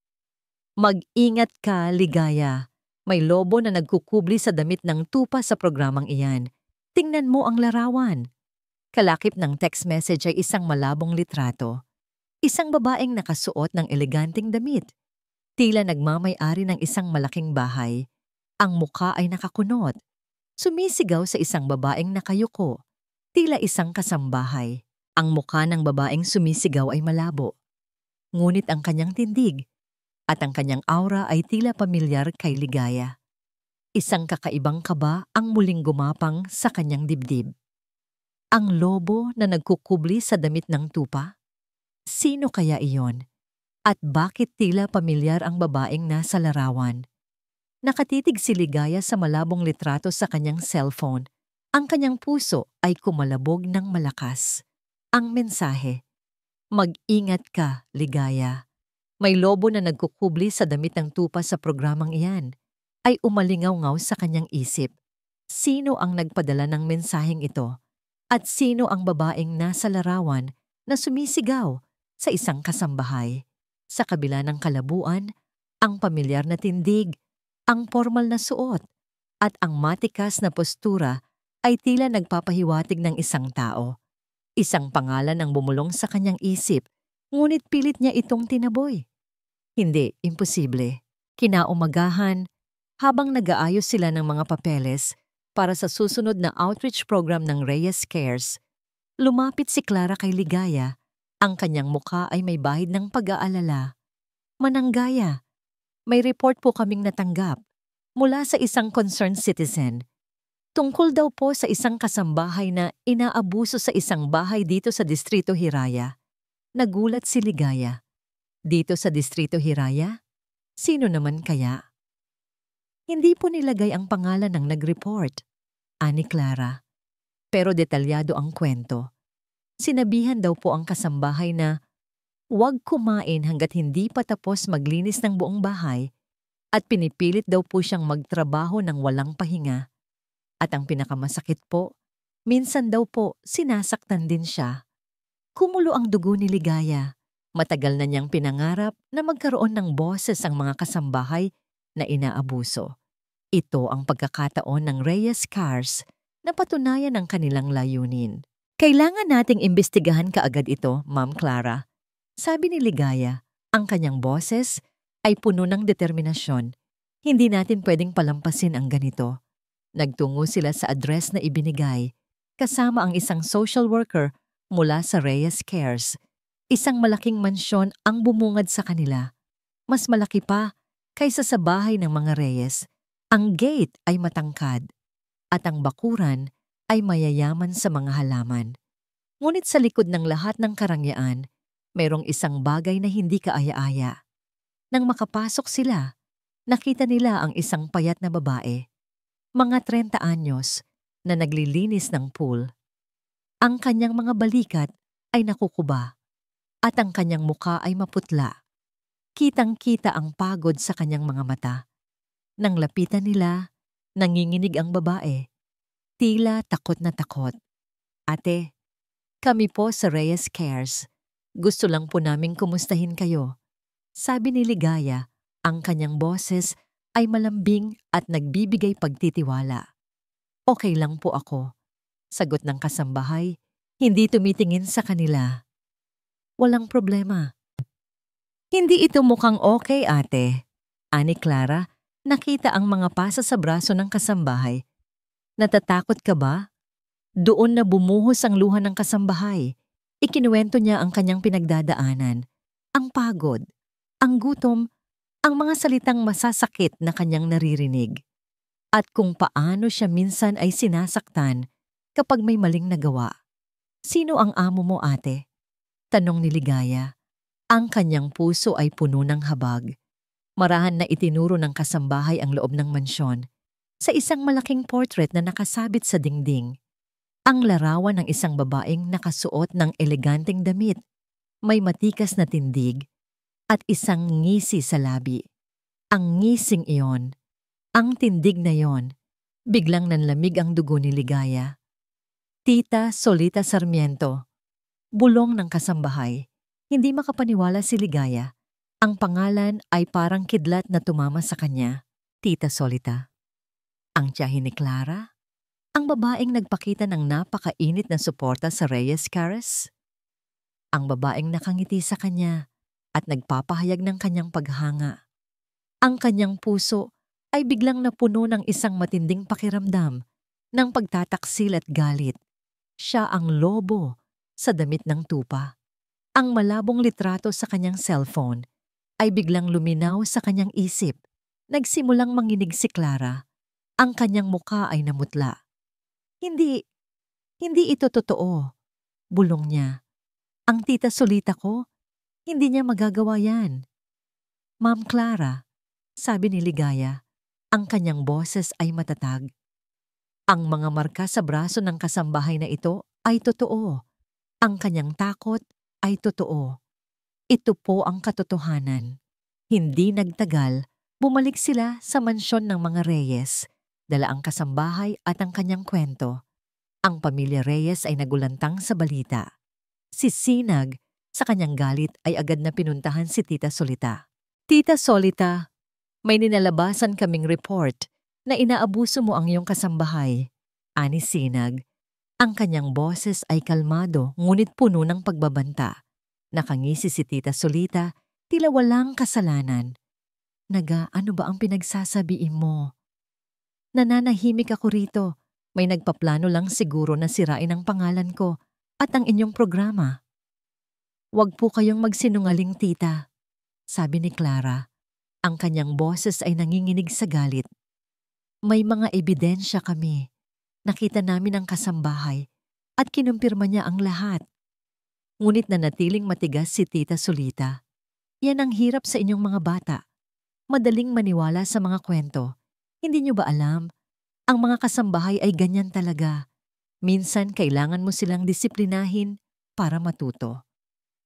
Mag-ingat ka, Ligaya. May lobo na nagkukubli sa damit ng tupa sa programang iyan. Tingnan mo ang larawan. Kalakip ng text message ay isang malabong litrato. Isang babaeng nakasuot ng eleganteng damit. Tila nagmamay-ari ng isang malaking bahay. Ang mukha ay nakakunot. Sumisigaw sa isang babaeng nakayuko, tila isang kasambahay. Ang mukha ng babaeng sumisigaw ay malabo. Ngunit ang kanyang tindig at ang kanyang aura ay tila pamilyar kay Ligaya. Isang kakaibang kaba ang muling gumapang sa kanyang dibdib. Ang lobo na nagkukubli sa damit ng tupa? Sino kaya iyon? At bakit tila pamilyar ang babaeng nasa larawan? Nakatitig si Ligaya sa malabong litrato sa kanyang cellphone. Ang kanyang puso ay kumalabog ng malakas. Ang mensahe, "Mag-ingat ka, Ligaya." May lobo na nagkukubli sa damit ng tupa sa programang iyan ay umalingaw-ngaw sa kanyang isip. Sino ang nagpadala ng mensaheng ito? At sino ang babaeng nasa larawan na sumisigaw sa isang kasambahay? Sa kabila ng kalabuan, ang pamilyar na tindig, ang formal na suot, at ang matikas na postura ay tila nagpapahiwatig ng isang tao. Isang pangalan ang bumulong sa kanyang isip, ngunit pilit niya itong tinaboy. Hindi, imposible. Kinaumagahan, habang nag-aayos sila ng mga papeles para sa susunod na outreach program ng Reyes Cares, lumapit si Clara kay Ligaya. Ang kanyang mukha ay may bahid ng pag-aalala. "Mananggaya, may report po kaming natanggap mula sa isang concerned citizen. Tungkol daw po sa isang kasambahay na inaabuso sa isang bahay dito sa Distrito Hiraya." Nagulat si Ligaya. Dito sa Distrito Hiraya? Sino naman kaya? Hindi po nilagay ang pangalan ng nag-report, ani Clara. Pero detalyado ang kwento. Sinabihan daw po ang kasambahay na huwag kumain hanggat hindi pa tapos maglinis ng buong bahay at pinipilit daw po siyang magtrabaho ng walang pahinga. At ang pinakamasakit po, minsan daw po sinasaktan din siya. Kumulo ang dugo ni Ligaya. Matagal na niyang pinangarap na magkaroon ng boses ang mga kasambahay na inaabuso. Ito ang pagkakataon ng Reyes Cars na patunayan ang kanilang layunin. "Kailangan nating imbestigahan kaagad ito, Ma'am Clara." Sabi ni Ligaya, ang kanyang boses ay puno ng determinasyon. "Hindi natin pwedeng palampasin ang ganito." Nagtungo sila sa address na ibinigay, kasama ang isang social worker mula sa Reyes Cares. Isang malaking mansyon ang bumungad sa kanila. Mas malaki pa kaysa sa bahay ng mga Reyes. Ang gate ay matangkad at ang bakuran ay mayayaman sa mga halaman. Ngunit sa likod ng lahat ng karangyaan, mayroong isang bagay na hindi kaaya-aya. Nang makapasok sila, nakita nila ang isang payat na babae, mga 30 anyos, na naglilinis ng pool. Ang kanyang mga balikat ay nakukuba at ang kanyang mukha ay maputla. Kitang-kita ang pagod sa kanyang mga mata. Nang lapitan nila, nanginginig ang babae. Tila takot na takot. "Ate, kami po sa Reyes Cares. Gusto lang po naming kumustahin kayo." Sabi ni Ligaya, ang kanyang boses ay malambing at nagbibigay pagtitiwala. "Okay lang po ako." Sagot ng kasambahay, hindi tumitingin sa kanila. "Walang problema." "Hindi ito mukhang okay, ate." Ani Clara, nakita ang mga pasa sa braso ng kasambahay. "Natatakot ka ba?" Doon na bumuhos ang luha ng kasambahay. Ikinuwento niya ang kanyang pinagdadaanan. Ang pagod, ang gutom, ang mga salitang masasakit na kanyang naririnig. At kung paano siya minsan ay sinasaktan kapag may maling nagawa. "Sino ang amo mo, ate?" Tanong ni Ligaya. Ang kanyang puso ay puno ng habag. Marahan na itinuro ng kasambahay ang loob ng mansyon sa isang malaking portrait na nakasabit sa dingding. Ang larawan ng isang babaeng nakasuot ng eleganteng damit, may matikas na tindig, at isang ngisi sa labi. Ang ngising iyon, ang tindig na iyon, biglang nanlamig ang dugo ni Ligaya. Tita Solita Sarmiento. Bulong ng kasambahay. Hindi makapaniwala si Ligaya. Ang pangalan ay parang kidlat na tumama sa kanya. Tita Solita. Ang tiyahin ni Clara? Ang babaeng nagpakita ng napakainit na suporta sa Reyes Cares? Ang babaeng nakangiti sa kanya at nagpapahayag ng kanyang paghanga. Ang kanyang puso ay biglang napuno ng isang matinding pakiramdam ng pagtataksil at galit. Siya ang lobo sa damit ng tupa. Ang malabong litrato sa kanyang cellphone ay biglang luminaw sa kanyang isip. Nagsimulang manginig si Clara. Ang kanyang muka ay namutla. Hindi, hindi ito totoo, bulong niya. Ang tita Solita ko, hindi niya magagawa yan. Ma'am Clara, sabi ni Ligaya, ang kanyang boses ay matatag. Ang mga marka sa braso ng kasambahay na ito ay totoo. Ang kanyang takot ay totoo. Ito po ang katotohanan. Hindi nagtagal, bumalik sila sa mansyon ng mga Reyes, dala ang kasambahay at ang kanyang kwento. Ang pamilya Reyes ay nagulantang sa balita. Si Sinag, sa kanyang galit ay agad na pinuntahan si Tita Solita. Tita Solita, may ninalabasan kaming report na inaabuso mo ang iyong kasambahay. Ani Sinag. Ang kanyang boses ay kalmado ngunit puno ng pagbabanta. Nakangisi si Tita Solita, tila walang kasalanan. Naga, ano ba ang pinagsasabihin mo? Nananahimik ako rito. May nagpaplano lang siguro na sirain ang pangalan ko at ang inyong programa. Huwag po kayong magsinungaling, tita, sabi ni Clara. Ang kanyang boses ay nanginginig sa galit. May mga ebidensya kami. Nakita namin ang kasambahay at kinumpirma niya ang lahat. Ngunit nanatiling matigas si Tita Solita. Yan ang hirap sa inyong mga bata. Madaling maniwala sa mga kwento. Hindi niyo ba alam? Ang mga kasambahay ay ganyan talaga. Minsan kailangan mo silang disiplinahin para matuto.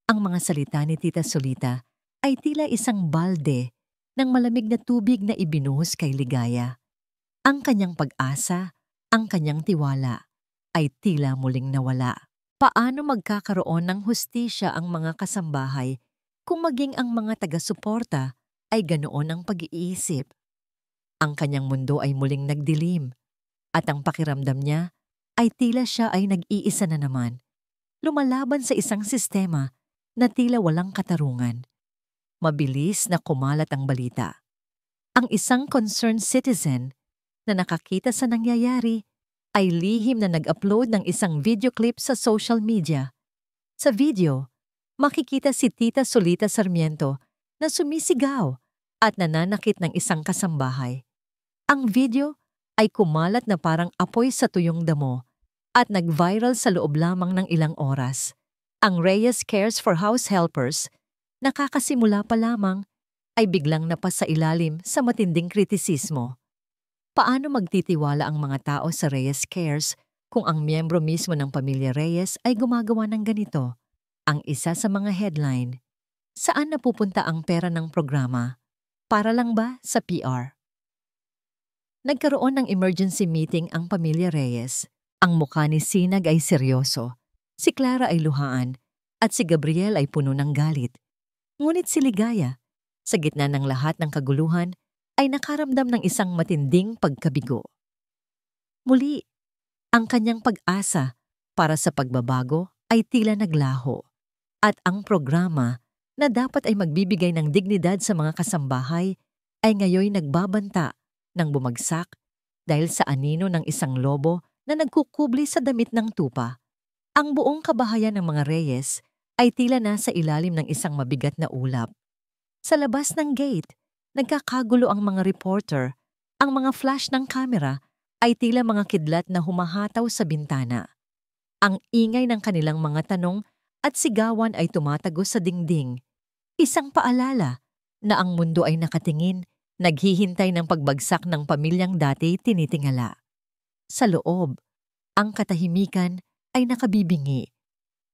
Ang mga salita ni Tita Solita ay tila isang balde ng malamig na tubig na ibinuhos kay Ligaya. Ang kanyang pag-asa, ang kanyang tiwala, ay tila muling nawala. Paano magkakaroon ng hustisya ang mga kasambahay kung maging ang mga taga-suporta ay ganoon ang pag-iisip? Ang kanyang mundo ay muling nagdilim at ang pakiramdam niya ay tila siya ay nag-iisa na naman, lumalaban sa isang sistema na tila walang katarungan. Mabilis na kumalat ang balita. Ang isang concerned citizen na nakakita sa nangyayari ay lihim na nag-upload ng isang video clip sa social media. Sa video, makikita si Tita Solita Sarmiento na sumisigaw at nananakit ng isang kasambahay. Ang video ay kumalat na parang apoy sa tuyong damo at nag-viral sa loob lamang ng ilang oras. Ang Reyes Cares for House Helpers, nakakasimula pa lamang, ay biglang napasa ilalim sa matinding kritisismo. Paano magtitiwala ang mga tao sa Reyes Cares kung ang miyembro mismo ng pamilya Reyes ay gumagawa ng ganito? Ang isa sa mga headline, saan napupunta ang pera ng programa? Para lang ba sa PR? Nagkaroon ng emergency meeting ang pamilya Reyes. Ang mukha ni Sinag ay seryoso. Si Clara ay luhaan at si Gabriel ay puno ng galit. Ngunit si Ligaya, sa gitna ng lahat ng kaguluhan, ay nakaramdam ng isang matinding pagkabigo. Muli, ang kanyang pag-asa para sa pagbabago ay tila naglaho at ang programa na dapat ay magbibigay ng dignidad sa mga kasambahay ay ngayoy nagbabanta ng bumagsak dahil sa anino ng isang lobo na nagkukubli sa damit ng tupa. Ang buong kabahayan ng mga Reyes ay tila nasa ilalim ng isang mabigat na ulap. Sa labas ng gate, nagkakagulo ang mga reporter. Ang mga flash ng kamera ay tila mga kidlat na humahataw sa bintana. Ang ingay ng kanilang mga tanong at sigawan ay tumatagos sa dingding. Isang paalala na ang mundo ay nakatingin, naghihintay ng pagbagsak ng pamilyang dati tinitingala. Sa loob, ang katahimikan ay nakabibingi.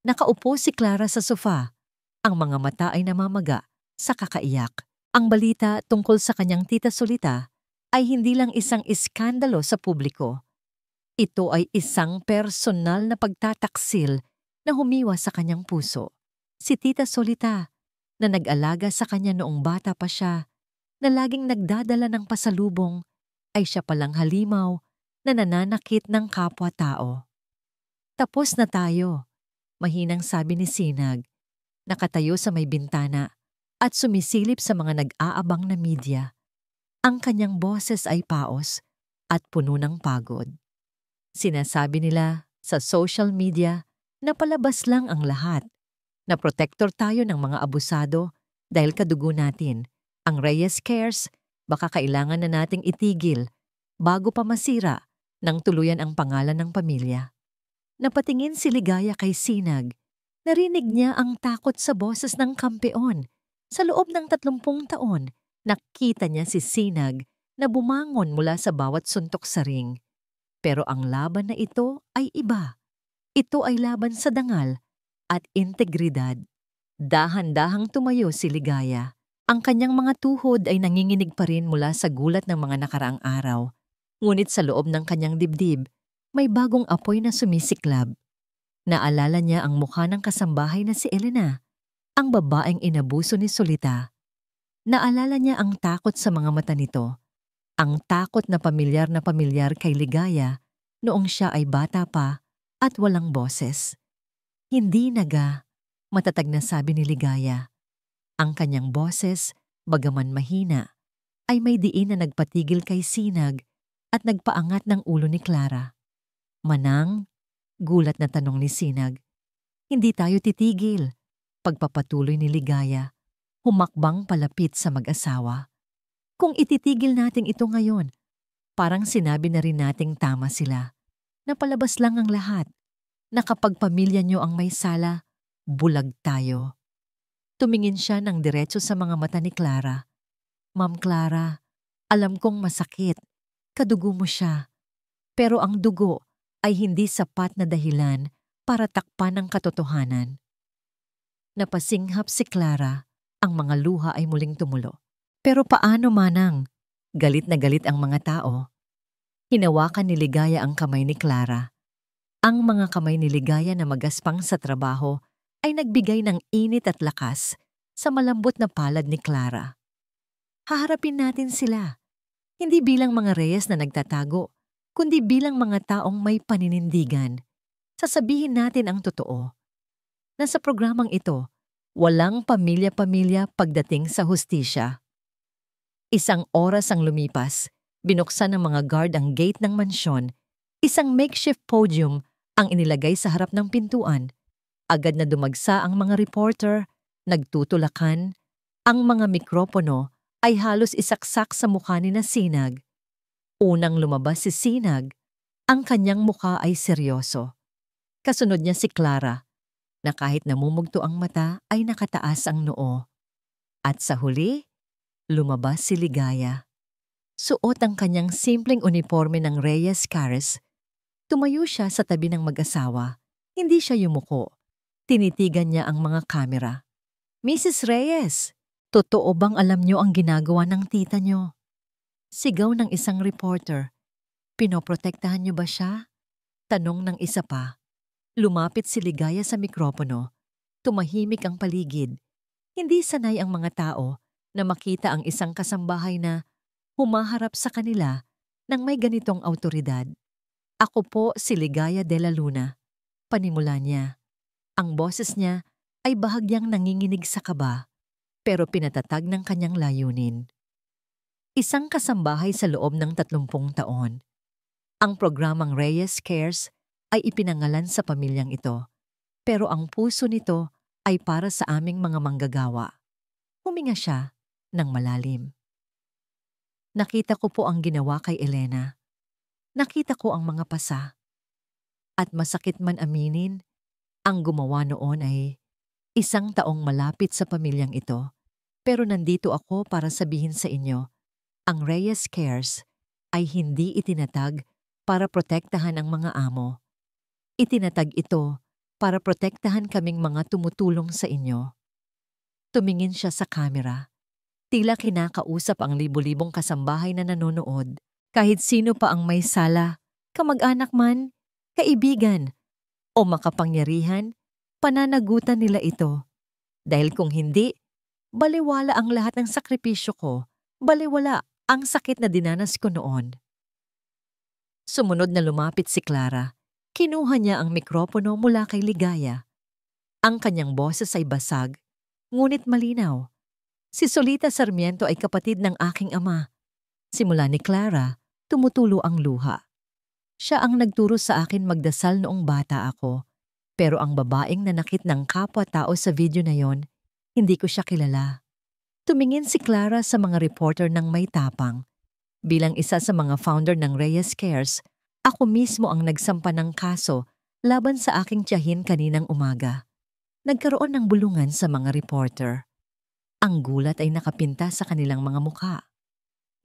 Nakaupo si Clara sa sofa. Ang mga mata ay namamaga sa kakaiyak. Ang balita tungkol sa kanyang Tita Solita ay hindi lang isang iskandalo sa publiko. Ito ay isang personal na pagtataksil na humiwa sa kanyang puso. Si Tita Solita, na nag-alaga sa kanya noong bata pa siya, na laging nagdadala ng pasalubong, ay siya palang halimaw na nananakit ng kapwa-tao. Tapos na tayo, mahinang sabi ni Sinag, nakatayo sa may bintana at sumisilip sa mga nag-aabang na media. Ang kanyang boses ay paos at puno ng pagod. Sinasabi nila sa social media na palabas lang ang lahat, na protektor tayo ng mga abusado dahil kadugo natin. Ang Reyes Cares, baka kailangan na nating itigil. bago pa masira nang tuluyan ang pangalan ng pamilya. Napatingin si Ligaya kay Sinag. Narinig niya ang takot sa boses ng kampeon. Sa loob ng 30 taon, nakita niya si Sinag na bumangon mula sa bawat suntok sa ring. Pero ang laban na ito ay iba. Ito ay laban sa dangal at integridad. Dahan-dahang tumayo si Ligaya. Ang kanyang mga tuhod ay nanginginig pa rin mula sa gulat ng mga nakaraang araw. Ngunit sa loob ng kanyang dibdib, may bagong apoy na sumisiklab. Naalala niya ang mukha ng kasambahay na si Elena, ang babaeng inabuso ni Solita. Naalala niya ang takot sa mga mata nito, ang takot na pamilyar kay Ligaya noong siya ay bata pa at walang boses. Hindi naga, matatag na sabi ni Ligaya. Ang kanyang boses, bagaman mahina, ay may diin na nagpatigil kay Sinag at nagpaangat ng ulo ni Clara. Manang, gulat na tanong ni Sinag. Hindi tayo titigil. Pagpapatuloy ni Ligaya, humakbang palapit sa mag-asawa. Kung ititigil natin ito ngayon, parang sinabi na rin nating tama sila. Napalabas lang ang lahat. Na kapag pamilya nyo ang may sala, bulag tayo. Tumingin siya ng diretso sa mga mata ni Clara. Ma'am Clara, alam kong masakit. Kadugo mo siya. Pero ang dugo ay hindi sapat na dahilan para takpan ang katotohanan. Napasinghap si Clara, ang mga luha ay muling tumulo. Pero paano manang? Galit na galit ang mga tao. Hinawakan ni Ligaya ang kamay ni Clara. Ang mga kamay ni Ligaya na magaspang sa trabaho ay nagbigay ng init at lakas sa malambot na palad ni Clara. Haharapin natin sila, hindi bilang mga reyes na nagtatago, kundi bilang mga taong may paninindigan. Sasabihin natin ang totoo. Na sa programang ito, walang pamilya-pamilya pagdating sa hustisya. 1 oras ang lumipas, binuksan ng mga guard ang gate ng mansyon, isang makeshift podium ang inilagay sa harap ng pintuan. Agad na dumagsa ang mga reporter, nagtutulakan, ang mga mikropono ay halos isaksak sa mukha ni na Sinag. Unang lumabas si Sinag, ang kanyang mukha ay seryoso. Kasunod niya si Clara, na kahit namumugto ang mata ay nakataas ang noo. At sa huli, lumabas si Ligaya. Suot ang kanyang simpleng uniforme ng Reyes Cares. Tumayo siya sa tabi ng mag-asawa. Hindi siya yumuko. Tinitigan niya ang mga kamera. Mrs. Reyes, totoo bang alam niyo ang ginagawa ng tita niyo? Sigaw ng isang reporter. Pinoprotektahan niyo ba siya? Tanong ng isa pa. Lumapit si Ligaya sa mikropono. Tumahimik ang paligid. Hindi sanay ang mga tao na makita ang isang kasambahay na humaharap sa kanila ng may ganitong awtoridad. Ako po si Ligaya de la Luna. Panimula niya. Ang boses niya ay bahagyang nanginginig sa kaba, pero pinatatag ng kanyang layunin. Isang kasambahay sa loob ng 30 taon. Ang programang Reyes Cares ay ipinangalan sa pamilyang ito, pero ang puso nito ay para sa aming mga manggagawa. Huminga siya ng malalim. Nakita ko po ang ginawa kay Elena. Nakita ko ang mga pasa. At masakit man aminin, ang gumawa noon ay 1 taong malapit sa pamilyang ito. Pero nandito ako para sabihin sa inyo, ang Reyes Cares ay hindi itinatag para protektahan ang mga amo. Itinatag ito para protektahan kaming mga tumutulong sa inyo. Tumingin siya sa kamera. Tila kinakausap ang libu-libong kasambahay na nanonood. Kahit sino pa ang may sala, kamag-anak man, kaibigan, o makapangyarihan, pananagutan nila ito. Dahil kung hindi, baliwala ang lahat ng sakripisyo ko, baliwala ang sakit na dinanas ko noon. Sumunod na lumapit si Clara. Kinuha niya ang mikropono mula kay Ligaya. Ang kanyang boses ay basag, ngunit malinaw. Si Solita Sarmiento ay kapatid ng aking ama. Simula ni Clara, tumutulo ang luha. Siya ang nagturo sa akin magdasal noong bata ako. Pero ang babaeng nanakit ng kapwa-tao sa video na yon, hindi ko siya kilala. Tumingin si Clara sa mga reporter ng may tapang. Bilang isa sa mga founder ng Reyes Cares, ako mismo ang nagsampa ng kaso laban sa aking tiyahin kaninang umaga. Nagkaroon ng bulungan sa mga reporter. Ang gulat ay nakapinta sa kanilang mga mukha.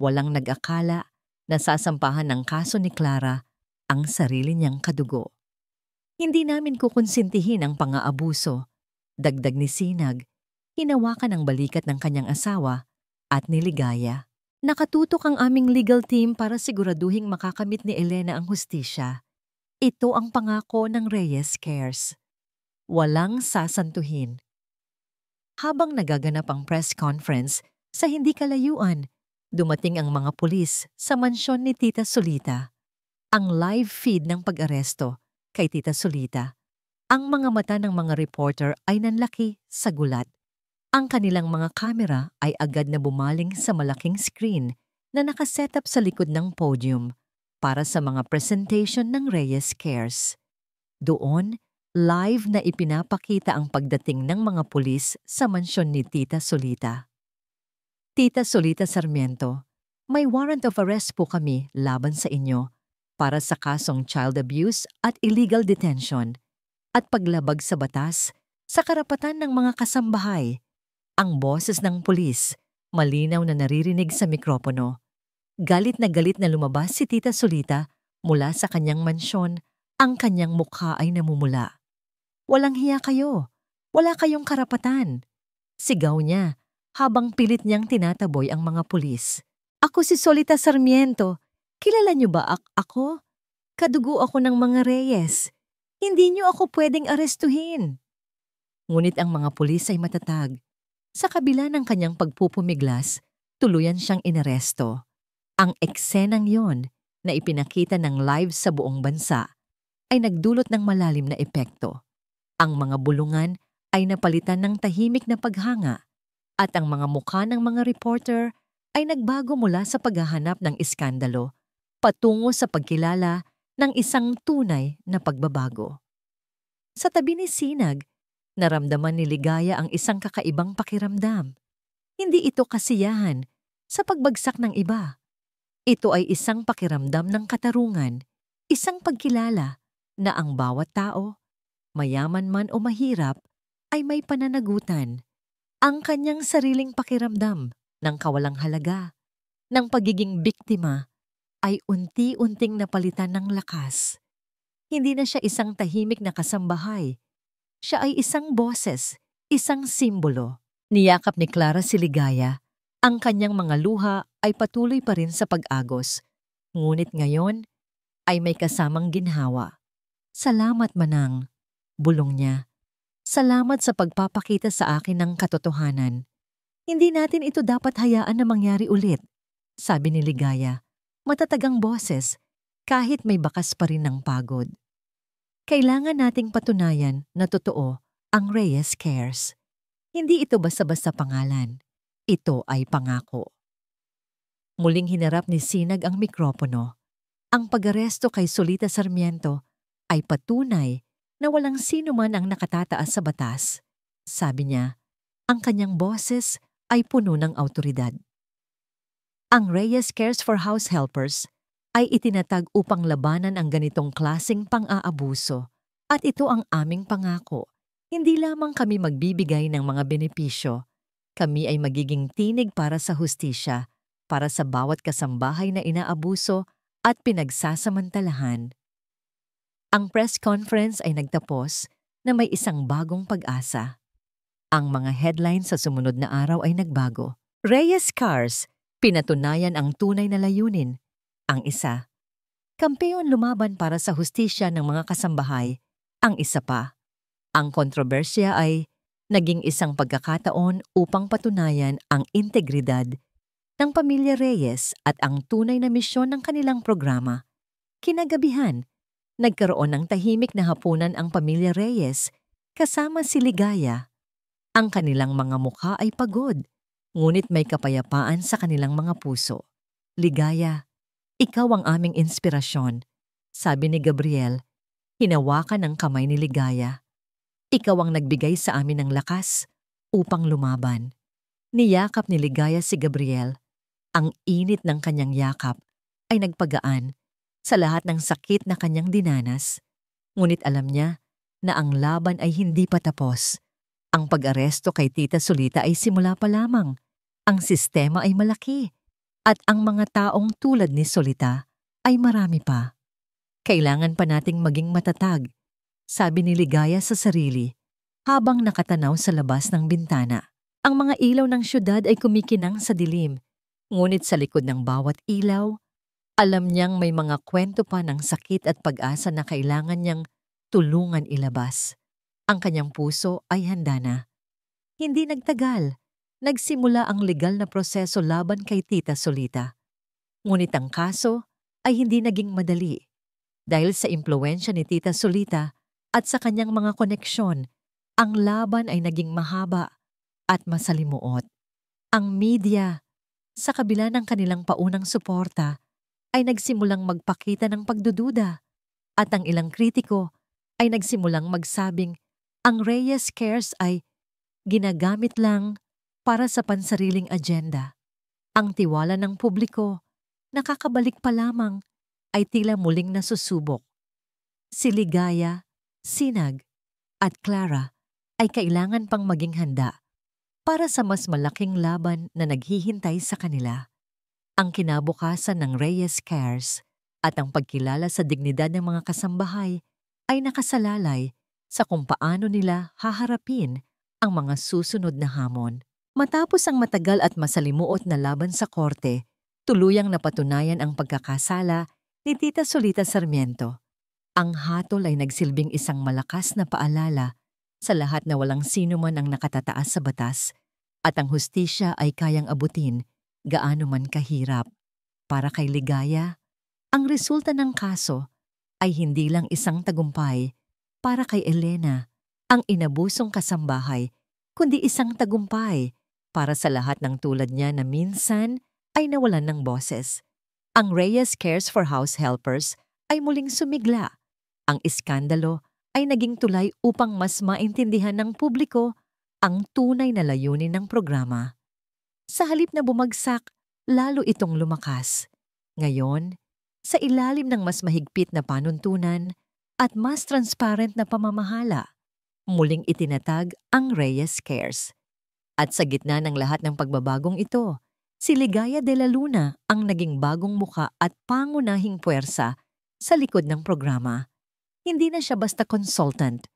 Walang nag-akala na sasampahan ng kaso ni Clara ang sarili niyang kadugo. Hindi namin kukonsintihin ang pang-aabuso. Dagdag ni Sinag, hinawakan ang balikat ng kanyang asawa at niligaya. Nakatutok ang aming legal team para siguraduhing makakamit ni Elena ang hustisya. Ito ang pangako ng Reyes Cares. Walang sasantuhin. Habang nagaganap ang press conference sa hindi kalayuan, dumating ang mga pulis sa mansyon ni Tita Solita. Ang live feed ng pag-aresto kay Tita Solita. Ang mga mata ng mga reporter ay nanlaki sa gulat. Ang kanilang mga kamera ay agad na bumaling sa malaking screen na nakaset up sa likod ng podium para sa mga presentation ng Reyes Cares. Doon, live na ipinapakita ang pagdating ng mga pulis sa mansyon ni Tita Solita. Tita Solita Sarmiento, may warrant of arrest po kami laban sa inyo para sa kasong child abuse at illegal detention at paglabag sa batas sa karapatan ng mga kasambahay. Ang boses ng pulis, malinaw na naririnig sa mikropono. Galit na lumabas si Tita Solita mula sa kanyang mansyon, ang kanyang mukha ay namumula. Walang hiya kayo, wala kayong karapatan. Sigaw niya habang pilit niyang tinataboy ang mga pulis. Ako si Solita Sarmiento, kilala niyo ba ako? Kadugo ako ng mga Reyes. Hindi niyo ako pwedeng arestuhin. Ngunit ang mga pulis ay matatag. Sa kabila ng kanyang pagpupumiglas, tuluyan siyang inaresto. Ang eksenang yon na ipinakita ng live sa buong bansa ay nagdulot ng malalim na epekto. Ang mga bulungan ay napalitan ng tahimik na paghanga at ang mga mukha ng mga reporter ay nagbago mula sa paghahanap ng iskandalo patungo sa pagkilala ng isang tunay na pagbabago. Sa tabi ni Sinag, naramdaman ni Ligaya ang isang kakaibang pakiramdam. Hindi ito kasiyahan sa pagbagsak ng iba. Ito ay isang pakiramdam ng katarungan, isang pagkilala na ang bawat tao, mayaman man o mahirap, ay may pananagutan. Ang kanyang sariling pakiramdam ng kawalang halaga, ng pagiging biktima, ay unti-unting napalitan ng lakas. Hindi na siya isang tahimik na kasambahay. Siya ay isang boses, isang simbolo. Niyakap ni Clara si Ligaya. Ang kanyang mga luha ay patuloy pa rin sa pag-agos. Ngunit ngayon ay may kasamang ginhawa. Salamat, Manang, bulong niya. Salamat sa pagpapakita sa akin ng katotohanan. Hindi natin ito dapat hayaan na mangyari ulit, sabi ni Ligaya. Matatagang boses, kahit may bakas pa rin ng pagod. Kailangan nating patunayan na totoo ang Reyes Cares. Hindi ito basta-basta pangalan. Ito ay pangako. Muling hinarap ni Sinag ang mikropono. Ang pag-aresto kay Solita Sarmiento ay patunay na walang sino man ang nakatataas sa batas. Sabi niya, ang kanyang boses ay puno ng awtoridad. Ang Reyes Cares for House Helpers ay itinatag upang labanan ang ganitong klaseng pang-aabuso. At ito ang aming pangako. Hindi lamang kami magbibigay ng mga benepisyo. Kami ay magiging tinig para sa hustisya, para sa bawat kasambahay na inaabuso at pinagsasamantalahan. Ang press conference ay nagtapos na may isang bagong pag-asa. Ang mga headlines sa sumunod na araw ay nagbago. Reyes Cares, pinatunayan ang tunay na layunin. Ang isa, kampeon lumaban para sa hustisya ng mga kasambahay. Ang isa pa, ang kontrobersya ay naging isang pagkakataon upang patunayan ang integridad ng pamilya Reyes at ang tunay na misyon ng kanilang programa. Kinagabihan, nagkaroon ng tahimik na hapunan ang pamilya Reyes kasama si Ligaya. Ang kanilang mga mukha ay pagod, ngunit may kapayapaan sa kanilang mga puso. Ligaya, ikaw ang aming inspirasyon, sabi ni Gabriel. Hinawakan ang kamay ni Ligaya. Ikaw ang nagbigay sa amin ng lakas upang lumaban. Niyakap ni Ligaya si Gabriel. Ang init ng kanyang yakap ay nagpagaan sa lahat ng sakit na kanyang dinanas. Ngunit alam niya na ang laban ay hindi pa tapos. Ang pag-aresto kay Tita Solita ay simula pa lamang. Ang sistema ay malaki at ang mga taong tulad ni Solita ay marami pa. Kailangan pa nating maging matatag, sabi ni Ligaya sa sarili habang nakatanaw sa labas ng bintana. Ang mga ilaw ng syudad ay kumikinang sa dilim, ngunit sa likod ng bawat ilaw, alam niyang may mga kwento pa ng sakit at pag-asa na kailangan niyang tulungan ilabas. Ang kanyang puso ay handa na. Hindi nagtagal, nagsimula ang legal na proseso laban kay Tita Solita. Ngunit ang kaso ay hindi naging madali. Dahil sa impluwensya ni Tita Solita at sa kanyang mga koneksyon, ang laban ay naging mahaba at masalimuot. Ang media, sa kabila ng kanilang paunang suporta, ay nagsimulang magpakita ng pagdududa at ang ilang kritiko ay nagsimulang magsabing ang Reyes Cares ay ginagamit lang para sa pansariling agenda. Ang tiwala ng publiko, nakakabalik pa lamang, ay tila muling nasusubok. Si Ligaya, Sinag, at Clara ay kailangan pang maging handa para sa mas malaking laban na naghihintay sa kanila. Ang kinabukasan ng Reyes Cares at ang pagkilala sa dignidad ng mga kasambahay ay nakasalalay sa kung paano nila haharapin ang mga susunod na hamon. Matapos ang matagal at masalimuot na laban sa korte, tuluyang napatunayan ang pagkakasala ni Tita Solita Sarmiento. Ang hatol ay nagsilbing isang malakas na paalala sa lahat na walang sino man ang nakatataas sa batas at ang hustisya ay kayang abutin gaano man kahirap. Para kay Ligaya, ang resulta ng kaso ay hindi lang isang tagumpay para kay Elena, ang inabusong kasambahay, kundi isang tagumpay para sa lahat ng tulad niya na minsan ay nawalan ng boses. Ang Reyes Cares for House Helpers ay muling sumigla. Ang iskandalo ay naging tulay upang mas maintindihan ng publiko ang tunay na layunin ng programa. Sa halip na bumagsak, lalo itong lumakas. Ngayon, sa ilalim ng mas mahigpit na panuntunan at mas transparent na pamamahala, muling itinatag ang Reyes Cares. At sa gitna ng lahat ng pagbabagong ito, si Ligaya de la Luna ang naging bagong muka at pangunahing puwersa sa likod ng programa. Hindi na siya basta consultant.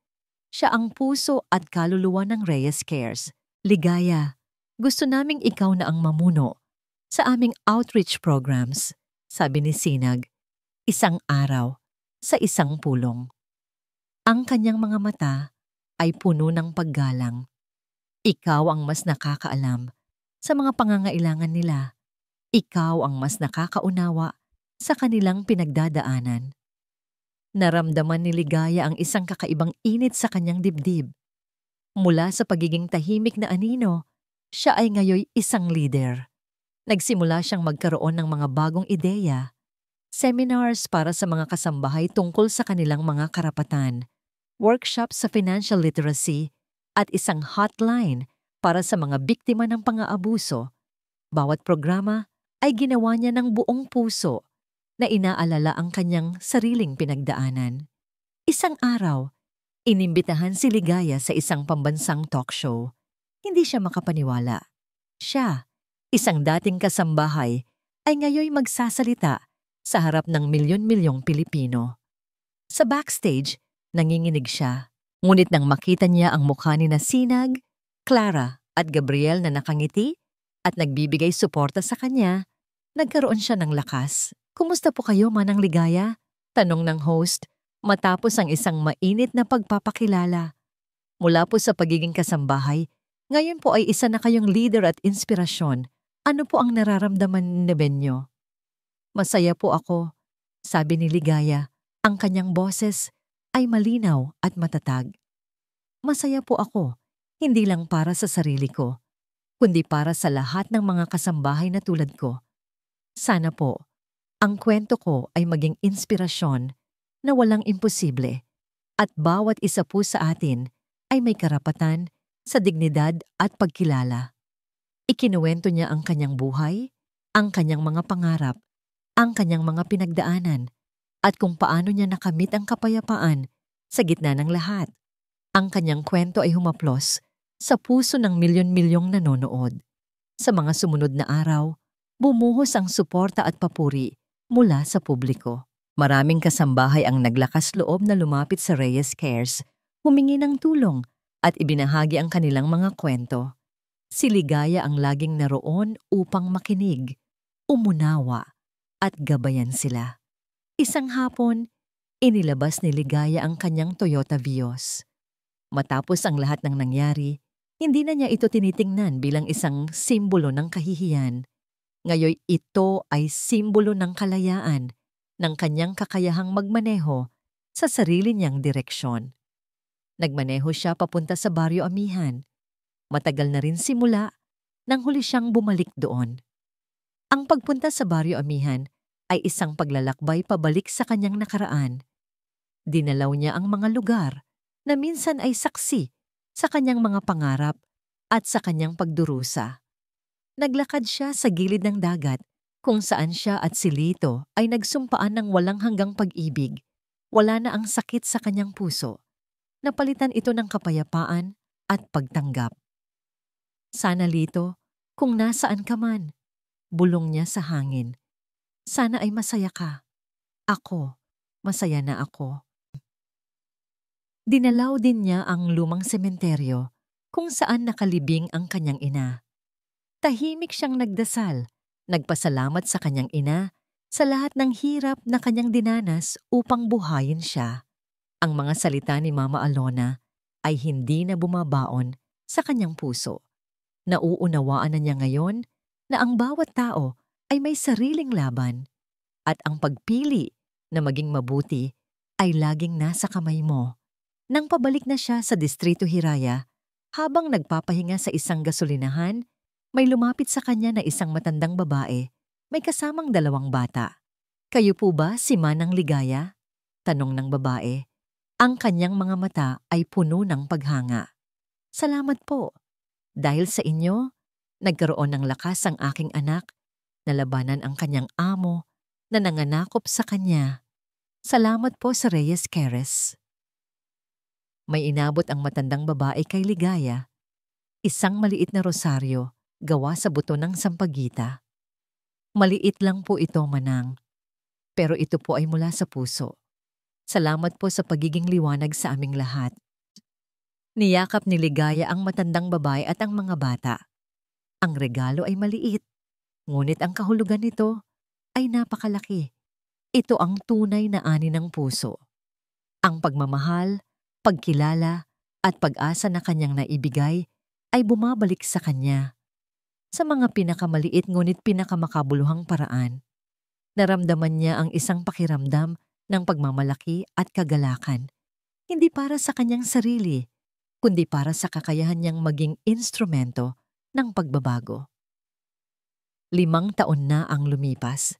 Siya ang puso at kaluluwa ng Reyes Cares. Ligaya, gusto naming ikaw na ang mamuno sa aming outreach programs, sabi ni Sinag, isang araw sa isang pulong. Ang kanyang mga mata ay puno ng paggalang. Ikaw ang mas nakakaalam sa mga pangangailangan nila. Ikaw ang mas nakakaunawa sa kanilang pinagdadaanan. Naramdaman ni Ligaya ang isang kakaibang init sa kanyang dibdib. Mula sa pagiging tahimik na anino, siya ay ngayoy isang leader. Nagsimula siyang magkaroon ng mga bagong ideya, seminars para sa mga kasambahay tungkol sa kanilang mga karapatan, workshops sa financial literacy, at isang hotline para sa mga biktima ng pang-aabuso. Bawat programa ay ginawa niya ng buong puso na inaalala ang kanyang sariling pinagdaanan. Isang araw, inimbitahan si Ligaya sa isang pambansang talk show. Hindi siya makapaniwala. Siya, isang dating kasambahay, ay ngayoy magsasalita sa harap ng milyon-milyong Pilipino. Sa backstage, nanginginig siya. Ngunit nang makita niya ang mukha ni Sinag, Clara at Gabriel na nakangiti at nagbibigay suporta sa kanya, nagkaroon siya ng lakas. Kumusta po kayo, Manang Ligaya? Tanong ng host matapos ang isang mainit na pagpapakilala. Mula po sa pagiging kasambahay, ngayon po ay isa na kayong leader at inspirasyon. Ano po ang nararamdaman ni Benyo? Masaya po ako, sabi ni Ligaya. Ang kanyang boses ay malinaw at matatag. Masaya po ako, hindi lang para sa sarili ko, kundi para sa lahat ng mga kasambahay na tulad ko. Sana po, ang kwento ko ay maging inspirasyon na walang imposible at bawat isa po sa atin ay may karapatan sa dignidad at pagkilala. Ikinuwento niya ang kanyang buhay, ang kanyang mga pangarap, ang kanyang mga pinagdaanan, at kung paano niya nakamit ang kapayapaan sa gitna ng lahat. Ang kanyang kwento ay humaplos sa puso ng milyon-milyong nanonood. Sa mga sumunod na araw, bumuhos ang suporta at papuri mula sa publiko. Maraming kasambahay ang naglakas loob na lumapit sa Reyes Cares, humingi ng tulong at ibinahagi ang kanilang mga kwento. Si Ligaya ang laging naroon upang makinig, umunawa at gabayan sila. Isang hapon, inilabas ni Ligaya ang kanyang Toyota Vios. Matapos ang lahat ng nangyari, hindi na niya ito tinitingnan bilang isang simbolo ng kahihiyan. Ngayon ito ay simbolo ng kalayaan, ng kanyang kakayahang magmaneho sa sarili niyang direksyon. Nagmaneho siya papunta sa Barrio Amihan. Matagal na rin simula nang huli siyang bumalik doon. Ang pagpunta sa Barrio Amihan ay isang paglalakbay pabalik sa kanyang nakaraan. Dinalaw niya ang mga lugar na minsan ay saksi sa kanyang mga pangarap at sa kanyang pagdurusa. Naglakad siya sa gilid ng dagat kung saan siya at si Lito ay nagsumpaan ng walang hanggang pag-ibig. Wala na ang sakit sa kanyang puso. Napalitan ito ng kapayapaan at pagtanggap. Sana Lito, kung nasaan ka man, bulong niya sa hangin. Sana ay masaya ka. Ako, masaya na ako. Dinalaw din niya ang lumang sementeryo kung saan nakalibing ang kanyang ina. Tahimik siyang nagdasal, nagpasalamat sa kanyang ina sa lahat ng hirap na kanyang dinanas upang buhayin siya. Ang mga salita ni Mama Alona ay hindi na bumabaon sa kanyang puso. Nauunawaan na niya ngayon na ang bawat tao ay may sariling laban at ang pagpili na maging mabuti ay laging nasa kamay mo. Nang pabalik na siya sa Distrito Hiraya, habang nagpapahinga sa isang gasolinahan, may lumapit sa kanya na isang matandang babae, may kasamang 2 bata. Kayo po ba si Manang Ligaya? Tanong ng babae. Ang kanyang mga mata ay puno ng paghanga. Salamat po. Dahil sa inyo, nagkaroon ng lakas ang aking anak, nalabanan ang kanyang amo, na nanganakop sa kanya. Salamat po sa Reyes Cares. May inabot ang matandang babae kay Ligaya, isang maliit na rosaryo gawa sa buto ng sampagita. Maliit lang po ito, Manang, pero ito po ay mula sa puso. Salamat po sa pagiging liwanag sa aming lahat. Niyakap ni Ligaya ang matandang babae at ang mga bata. Ang regalo ay maliit, ngunit ang kahulugan nito ay napakalaki. Ito ang tunay na ani ng puso. Ang pagmamahal, pagkilala, at pag-asa na kanyang naibigay ay bumabalik sa kanya. Sa mga pinakamaliit ngunit pinakamakabuluhang paraan, naramdaman niya ang isang pakiramdam ng pagmamalaki at kagalakan. Hindi para sa kanyang sarili, kundi para sa kakayahan niyang maging instrumento ng pagbabago. 5 taon na ang lumipas.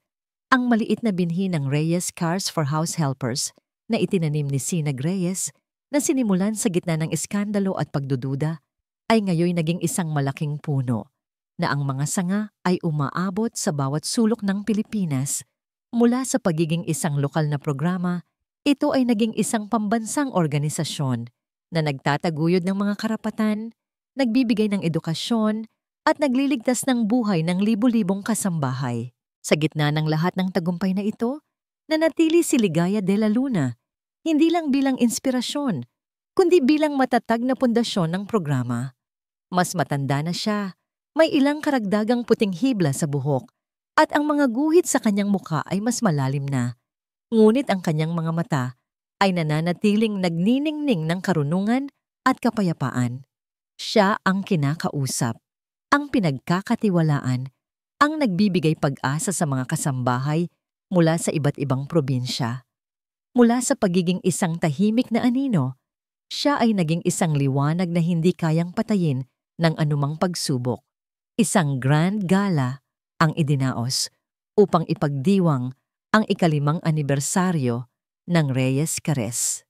Ang maliit na binhi ng Reyes Cars for House Helpers na itinanim ni Sinag Reyes na sinimulan sa gitna ng iskandalo at pagdududa ay ngayon naging isang malaking puno na ang mga sanga ay umaabot sa bawat sulok ng Pilipinas. Mula sa pagiging isang lokal na programa, ito ay naging isang pambansang organisasyon na nagtataguyod ng mga karapatan, nagbibigay ng edukasyon, at nagliligtas ng buhay ng libu-libong kasambahay. Sa gitna ng lahat ng tagumpay na ito, nanatili si Ligaya de la Luna, hindi lang bilang inspirasyon, kundi bilang matatag na pundasyon ng programa. Mas matanda na siya, may ilang karagdagang puting hibla sa buhok, at ang mga guhit sa kanyang muka ay mas malalim na. Ngunit ang kanyang mga mata ay nananatiling nagniningning ng karunungan at kapayapaan. Siya ang kinakausap, ang pinagkakatiwalaan, ang nagbibigay pag-asa sa mga kasambahay mula sa iba't ibang probinsya. Mula sa pagiging isang tahimik na anino, siya ay naging isang liwanag na hindi kayang patayin ng anumang pagsubok. Isang grand gala ang idinaos upang ipagdiwang ang 5 anibersaryo ng Reyes Cares.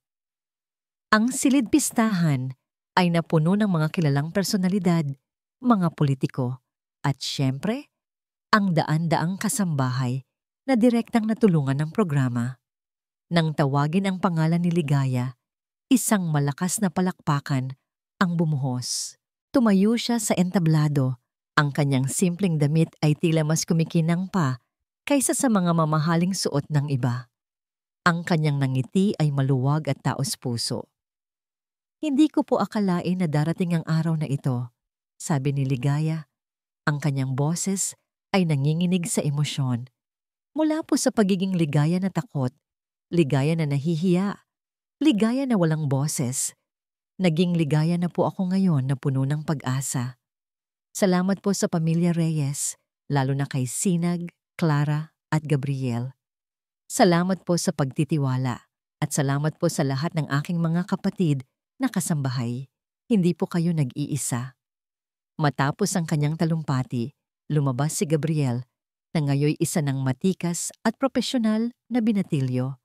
Ang silid pistahan ay napuno ng mga kilalang personalidad, mga politiko, at syempre, ang daan-daang kasambahay na direktang natulungan ng programa. Nang tawagin ang pangalan ni Ligaya, isang malakas na palakpakan ang bumuhos. Tumayo siya sa entablado. Ang kanyang simpleng damit ay tila mas kumikinang pa kaysa sa mga mamahaling suot ng iba. Ang kanyang nangiti ay maluwag at taos-puso. "Hindi ko po akalain na darating ang araw na ito," sabi ni Ligaya. Ang kanyang boses ay nanginginig sa emosyon. Mula po sa pagiging ligaya na takot, ligaya na nahihiya, ligaya na walang boses, naging ligaya na po ako ngayon na puno ng pag-asa. Salamat po sa pamilya Reyes, lalo na kay Sinag, Clara at Gabriel. Salamat po sa pagtitiwala at salamat po sa lahat ng aking mga kapatid na kasambahay. Hindi po kayo nag-iisa. Matapos ang kanyang talumpati, lumabas si Gabriel na ngayoy isa ng matikas at propesyonal na binatilyo.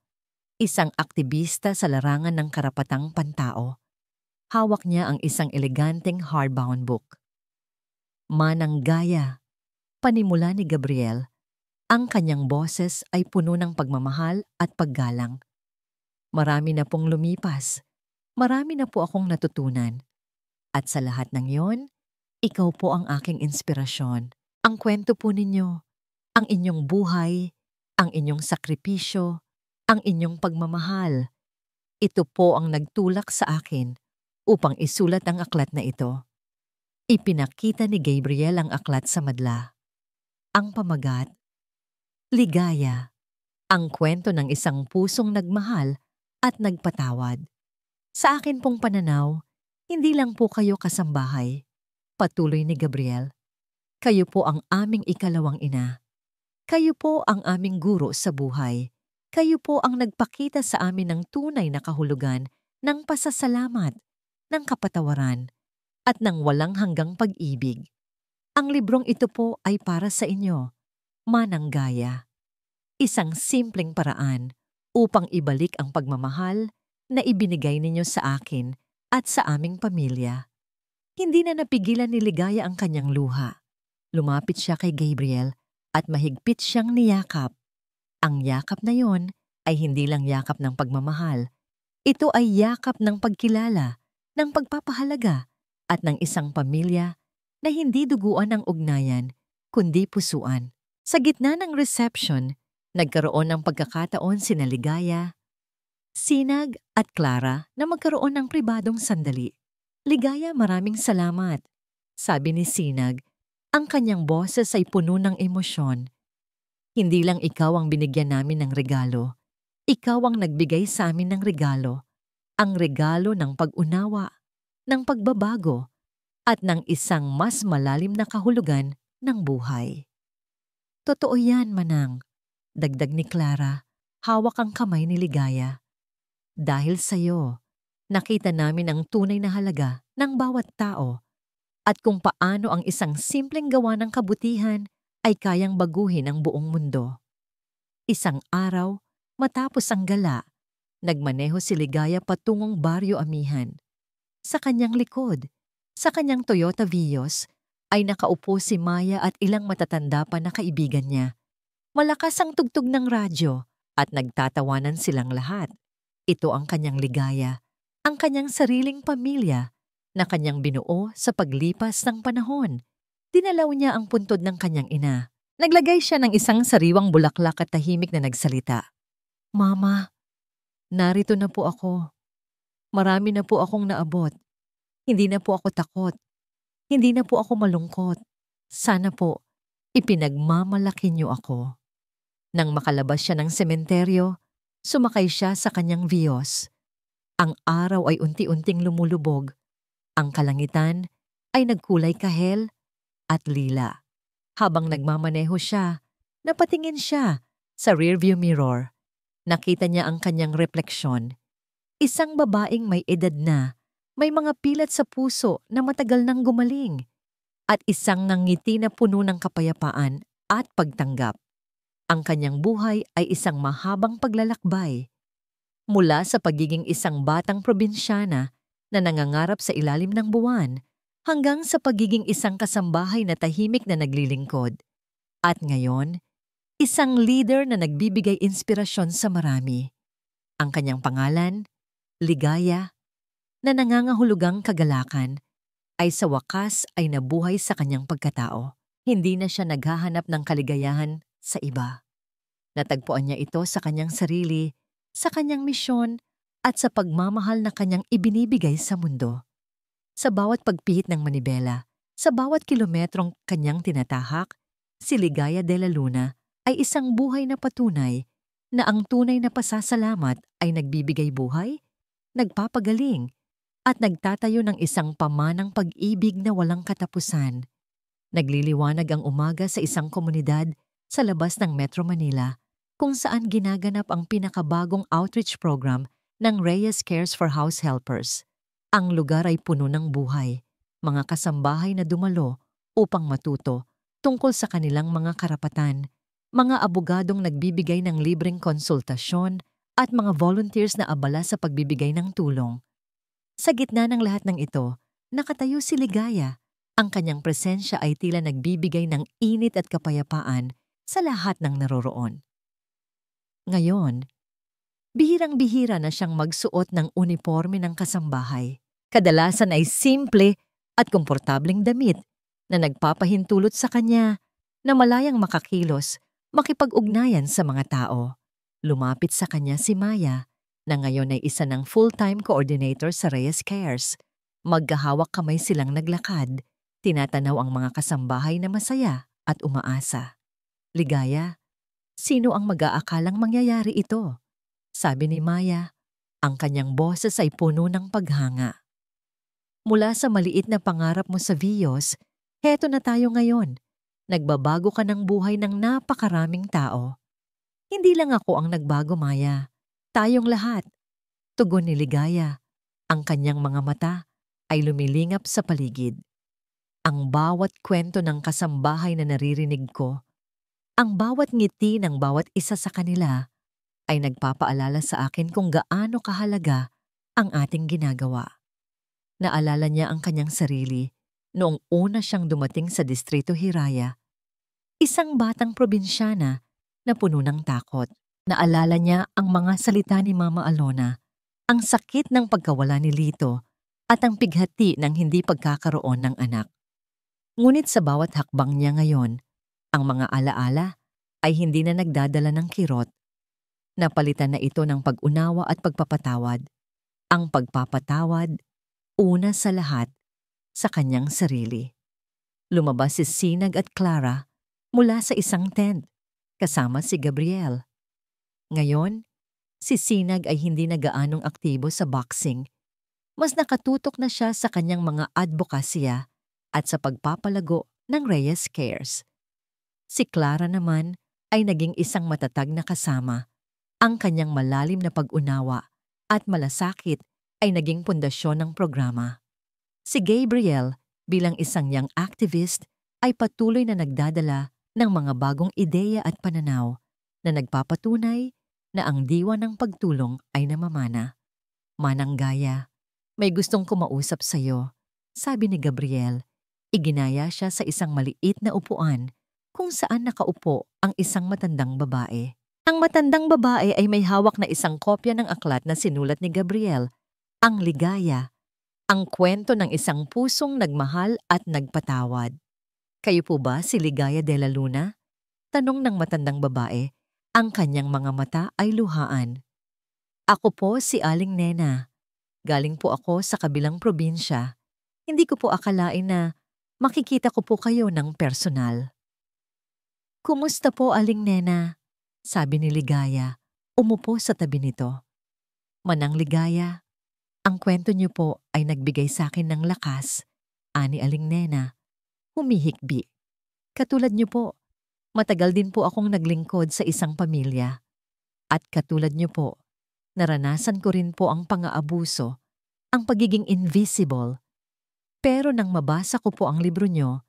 Isang aktivista sa larangan ng karapatang pantao. Hawak niya ang isang eleganteng hardbound book. "Mananggaya," panimula ni Gabriel. Ang kanyang boses ay puno ng pagmamahal at paggalang. "Marami na pong lumipas. Marami na po akong natutunan. At sa lahat ng yon, ikaw po ang aking inspirasyon. Ang kwento po ninyo, ang inyong buhay, ang inyong sakripisyo, ang inyong pagmamahal. Ito po ang nagtulak sa akin upang isulat ang aklat na ito." Ipinakita ni Gabriel ang aklat sa madla. Ang pamagat, Ligaya, ang kwento ng isang pusong nagmahal at nagpatawad. "Sa akin pong pananaw, hindi lang po kayo kasambahay," patuloy ni Gabriel. "Kayo po ang aming ikalawang ina. Kayo po ang aming guro sa buhay. Kayo po ang nagpakita sa amin ng tunay na kahulugan ng pasasalamat, ng kapatawaran, at ng walang hanggang pag-ibig. Ang librong ito po ay para sa inyo, Mananggaya. Isang simpleng paraan upang ibalik ang pagmamahal na ibinigay ninyo sa akin at sa aming pamilya." Hindi na napigilan ni Ligaya ang kanyang luha. Lumapit siya kay Gabriel at mahigpit siyang niyakap. Ang yakap na yon ay hindi lang yakap ng pagmamahal. Ito ay yakap ng pagkilala, ng pagpapahalaga, at ng isang pamilya na hindi duguan ng ugnayan, kundi pusuan. Sa gitna ng reception, nagkaroon ng pagkakataon sina Ligaya, Sinag at Clara na magkaroon ng pribadong sandali. "Ligaya, maraming salamat," sabi ni Sinag. Ang kanyang boses ay puno ng emosyon. "Hindi lang ikaw ang binigyan namin ng regalo. Ikaw ang nagbigay sa amin ng regalo. Ang regalo ng pag-unawa, ng pagbabago, at ng isang mas malalim na kahulugan ng buhay." "Totoo yan, Manang," dagdag ni Clara. Hawak ang kamay ni Ligaya. "Dahil sa'yo, nakita namin ang tunay na halaga ng bawat tao at kung paano ang isang simpleng gawa ng kabutihan ay kayang baguhin ang buong mundo." Isang araw, matapos ang gala, nagmaneho si Ligaya patungong Baryo Amihan. Sa kanyang likod, sa kanyang Toyota Vios, ay nakaupo si Maya at ilang matatanda pa na kaibigan niya. Malakas ang tugtog ng radyo at nagtatawanan silang lahat. Ito ang kanyang ligaya, ang kanyang sariling pamilya na kanyang binuo sa paglipas ng panahon. Dinalaw niya ang puntod ng kanyang ina. Naglagay siya ng isang sariwang bulaklak at tahimik na nagsalita. "Mama, narito na po ako. Marami na po akong naabot. Hindi na po ako takot. Hindi na po ako malungkot. Sana po, ipinagmamalaki niyo ako." Nang makalabas siya ng sementeryo, sumakay siya sa kanyang Vios. Ang araw ay unti-unting lumulubog. Ang kalangitan ay nagkulay kahel at lila. Habang nagmamaneho siya, napatingin siya sa rearview mirror. Nakita niya ang kanyang refleksyon. Isang babaeng may edad na, may mga pilat sa puso na matagal nang gumaling, at isang nangiti na puno ng kapayapaan at pagtanggap. Ang kanyang buhay ay isang mahabang paglalakbay. Mula sa pagiging isang batang probinsyana na nangangarap sa ilalim ng buwan, hanggang sa pagiging isang kasambahay na tahimik na naglilingkod. At ngayon, isang leader na nagbibigay inspirasyon sa marami. Ang kanyang pangalan, Ligaya, na nangangahulugang kagalakan, ay sa wakas ay nabuhay sa kanyang pagkatao. Hindi na siya naghahanap ng kaligayahan sa iba. Natagpuan niya ito sa kanyang sarili, sa kanyang misyon, at sa pagmamahal na kanyang ibinibigay sa mundo. Sa bawat pagpihit ng manibela, sa bawat kilometrong kanyang tinatahak, si Ligaya de la Luna ay isang buhay na patunay na ang tunay na pasasalamat ay nagbibigay buhay, nagpapagaling, at nagtatayo ng isang pamanang pag-ibig na walang katapusan. Nagliliwanag ang umaga sa isang komunidad sa labas ng Metro Manila kung saan ginaganap ang pinakabagong outreach program ng Reyes Cares for House Helpers. Ang lugar ay puno ng buhay, mga kasambahay na dumalo upang matuto tungkol sa kanilang mga karapatan, mga abogadong nagbibigay ng libreng konsultasyon at mga volunteers na abala sa pagbibigay ng tulong. Sa gitna ng lahat ng ito, nakatayo si Ligaya. Ang kanyang presensya ay tila nagbibigay ng init at kapayapaan sa lahat ng naroroon. Ngayon, bihirang-bihira na siyang magsuot ng uniforme ng kasambahay. Kadalasan ay simple at komportableng damit na nagpapahintulot sa kanya na malayang makakilos, makipag-ugnayan sa mga tao. Lumapit sa kanya si Maya, na ngayon ay isa ng full-time coordinator sa Reyes Cares. Magkahawak kamay silang naglakad. Tinatanaw ang mga kasambahay na masaya at umaasa. Ligaya, sino ang mag-aakalang mangyayari ito? Sabi ni Maya, ang kanyang boses ay puno ng paghanga. Mula sa maliit na pangarap mo sa Vios, heto na tayo ngayon. Nagbabago ka ng buhay ng napakaraming tao. Hindi lang ako ang nagbago, Maya. Tayong lahat. Tugon ni Ligaya. Ang kanyang mga mata ay lumilingap sa paligid. Ang bawat kwento ng kasambahay na naririnig ko, ang bawat ngiti ng bawat isa sa kanila ay nagpapaalala sa akin kung gaano kahalaga ang ating ginagawa. Naalala niya ang kanyang sarili noong una siyang dumating sa Distrito Hiraya. Isang batang probinsyana na puno ng takot. Naalala niya ang mga salita ni Mama Alona, ang sakit ng pagkawala ni Lito at ang pighati ng hindi pagkakaroon ng anak. Ngunit sa bawat hakbang niya ngayon, ang mga alaala ay hindi na nagdadala ng kirot. Napalitan na ito ng pag-unawa at pagpapatawad. Ang pagpapatawad, una sa lahat, sa kanyang sarili. Lumabas si Sinag at Clara mula sa isang tent, kasama si Gabriel. Ngayon, si Sinag ay hindi na gaanong aktibo sa boxing. Mas nakatutok na siya sa kanyang mga advokasya at sa pagpapalago ng Reyes Cares. Si Clara naman ay naging isang matatag na kasama. Ang kanyang malalim na pag-unawa at malasakit ay naging pundasyon ng programa. Si Gabriel, bilang isang young activist, ay patuloy na nagdadala ng mga bagong ideya at pananaw na nagpapatunay na ang diwa ng pagtulong ay namamana. Manang Gaya, may gustong kumausap sa iyo, sabi ni Gabriel. Iginaya siya sa isang maliit na upuan kung saan nakaupo ang isang matandang babae. Ang matandang babae ay may hawak na isang kopya ng aklat na sinulat ni Gabriel, Ang Ligaya, ang kwento ng isang pusong nagmahal at nagpatawad. Kayo po ba si Ligaya de la Luna? Tanong ng matandang babae. Ang kanyang mga mata ay luhaan. Ako po si Aling Nena. Galing po ako sa kabilang probinsya. Hindi ko po akalain na makikita ko po kayo ng personal. Kumusta po, Aling Nena? Sabi ni Ligaya, umupo sa tabi nito. Manang Ligaya, ang kwento niyo po ay nagbigay sa akin ng lakas, ani Aling Nena. Humihikbi. Katulad niyo po, matagal din po akong naglingkod sa isang pamilya. At katulad niyo po, naranasan ko rin po ang pang-aabuso, ang pagiging invisible. Pero nang mabasa ko po ang libro niyo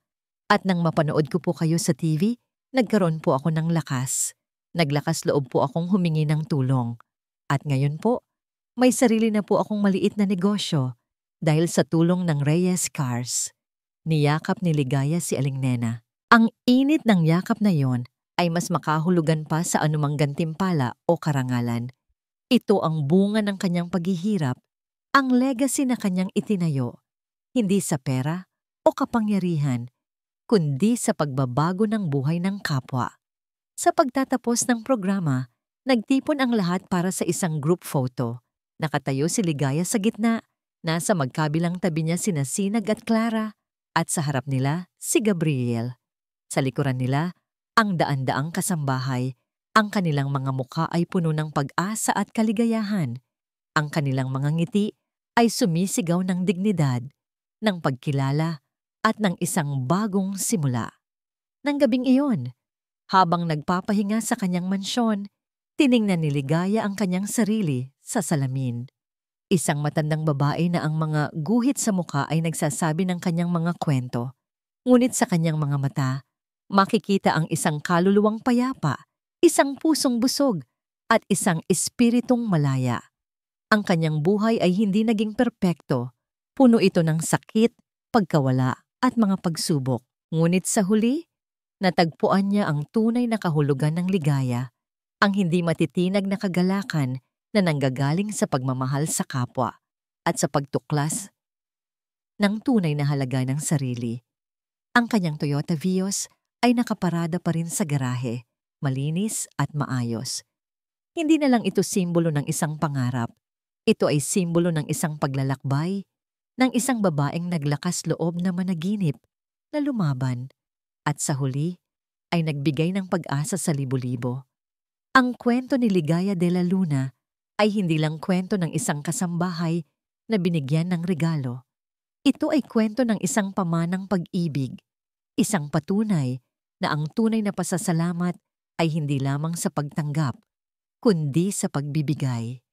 at nang mapanood ko po kayo sa TV, nagkaroon po ako ng lakas. Naglakas loob po akong humingi ng tulong. At ngayon po, may sarili na po akong maliit na negosyo dahil sa tulong ng Reyes Cars. Niyakap ni Ligaya si Aling Nena. Ang init ng yakap na yon ay mas makahulugan pa sa anumang gantimpala o karangalan. Ito ang bunga ng kanyang paghihirap, ang legacy na kanyang itinayo, hindi sa pera o kapangyarihan, kundi sa pagbabago ng buhay ng kapwa. Sa pagtatapos ng programa, nagtipon ang lahat para sa isang group photo. Nakatayo si Ligaya sa gitna, nasa magkabilang tabi niya sina Sinag at Clara, at sa harap nila si Gabriel. Sa likuran nila, ang daan-daang kasambahay. Ang kanilang mga mukha ay puno ng pag-asa at kaligayahan. Ang kanilang mga ngiti ay sumisigaw ng dignidad, ng pagkilala, at ng isang bagong simula. Nang gabing iyon, habang nagpapahinga sa kanyang mansyon, tiningnan ni Ligaya ang kanyang sarili sa salamin. Isang matandang babae na ang mga guhit sa mukha ay nagsasabi ng kanyang mga kwento. Ngunit sa kanyang mga mata, makikita ang isang kaluluwang payapa, isang pusong busog, at isang espiritong malaya. Ang kanyang buhay ay hindi naging perpekto. Puno ito ng sakit, pagkawala, at mga pagsubok. Ngunit sa huli, natagpuan niya ang tunay na kahulugan ng ligaya, ang hindi matitinag na kagalakan na nanggagaling sa pagmamahal sa kapwa at sa pagtuklas ng tunay na halaga ng sarili. Ang kanyang Toyota Vios ay nakaparada pa rin sa garahe, malinis at maayos. Hindi na lang ito simbolo ng isang pangarap. Ito ay simbolo ng isang paglalakbay, ng isang babaeng naglakas loob na managinip, na lumaban, at sa huli ay nagbigay ng pag-asa sa libo-libo. Ang kwento ni Ligaya de la Luna ay hindi lang kwento ng isang kasambahay na binigyan ng regalo. Ito ay kwento ng isang pamanang pag-ibig, isang patunay na ang tunay na pasasalamat ay hindi lamang sa pagtanggap, kundi sa pagbibigay.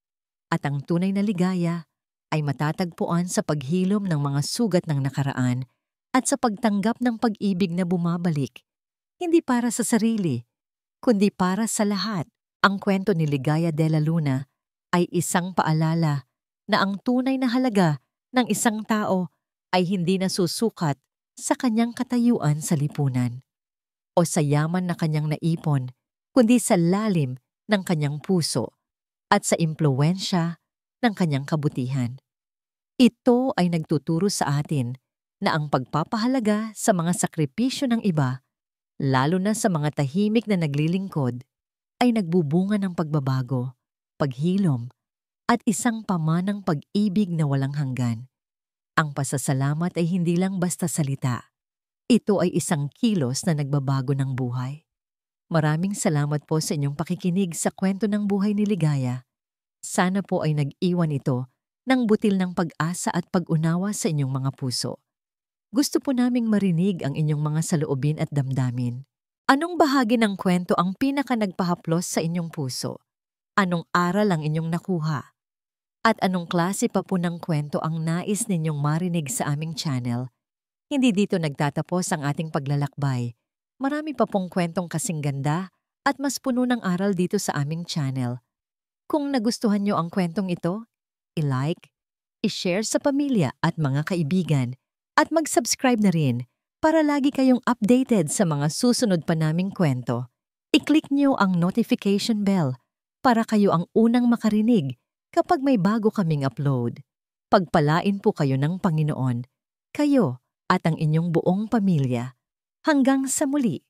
At ang tunay na ligaya ay matatagpuan sa paghilom ng mga sugat ng nakaraan at sa pagtanggap ng pag-ibig na bumabalik, hindi para sa sarili, kundi para sa lahat. Ang kwento ni Ligaya de la Luna ay isang paalala na ang tunay na halaga ng isang tao ay hindi nasusukat sa kanyang katayuan sa lipunan o sa yaman na kanyang naipon, kundi sa lalim ng kanyang puso at sa impluwensya ng kanyang kabutihan. Ito ay nagtuturo sa atin na ang pagpapahalaga sa mga sakripisyo ng iba, lalo na sa mga tahimik na naglilingkod, ay nagbubunga ng pagbabago, paghilom, at isang pamanang pag-ibig na walang hanggan. Ang pasasalamat ay hindi lang basta salita. Ito ay isang kilos na nagbabago ng buhay. Maraming salamat po sa inyong pakikinig sa kwento ng buhay ni Ligaya. Sana po ay nag-iwan ito ng butil ng pag-asa at pag-unawa sa inyong mga puso. Gusto po naming marinig ang inyong mga saloobin at damdamin. Anong bahagi ng kwento ang pinaka nagpahaplos sa inyong puso? Anong aral ang inyong nakuha? At anong klase pa po ng kwento ang nais ninyong marinig sa aming channel? Hindi dito nagtatapos ang ating paglalakbay. Marami pa pong kwentong kasing ganda at mas puno ng aral dito sa aming channel. Kung nagustuhan nyo ang kwentong ito, i-like, i-share sa pamilya at mga kaibigan, at mag-subscribe na rin para lagi kayong updated sa mga susunod pa naming kwento. I-click nyo ang notification bell para kayo ang unang makarinig kapag may bago kaming upload. Pagpalain po kayo ng Panginoon, kayo at ang inyong buong pamilya. Hanggang sa muli.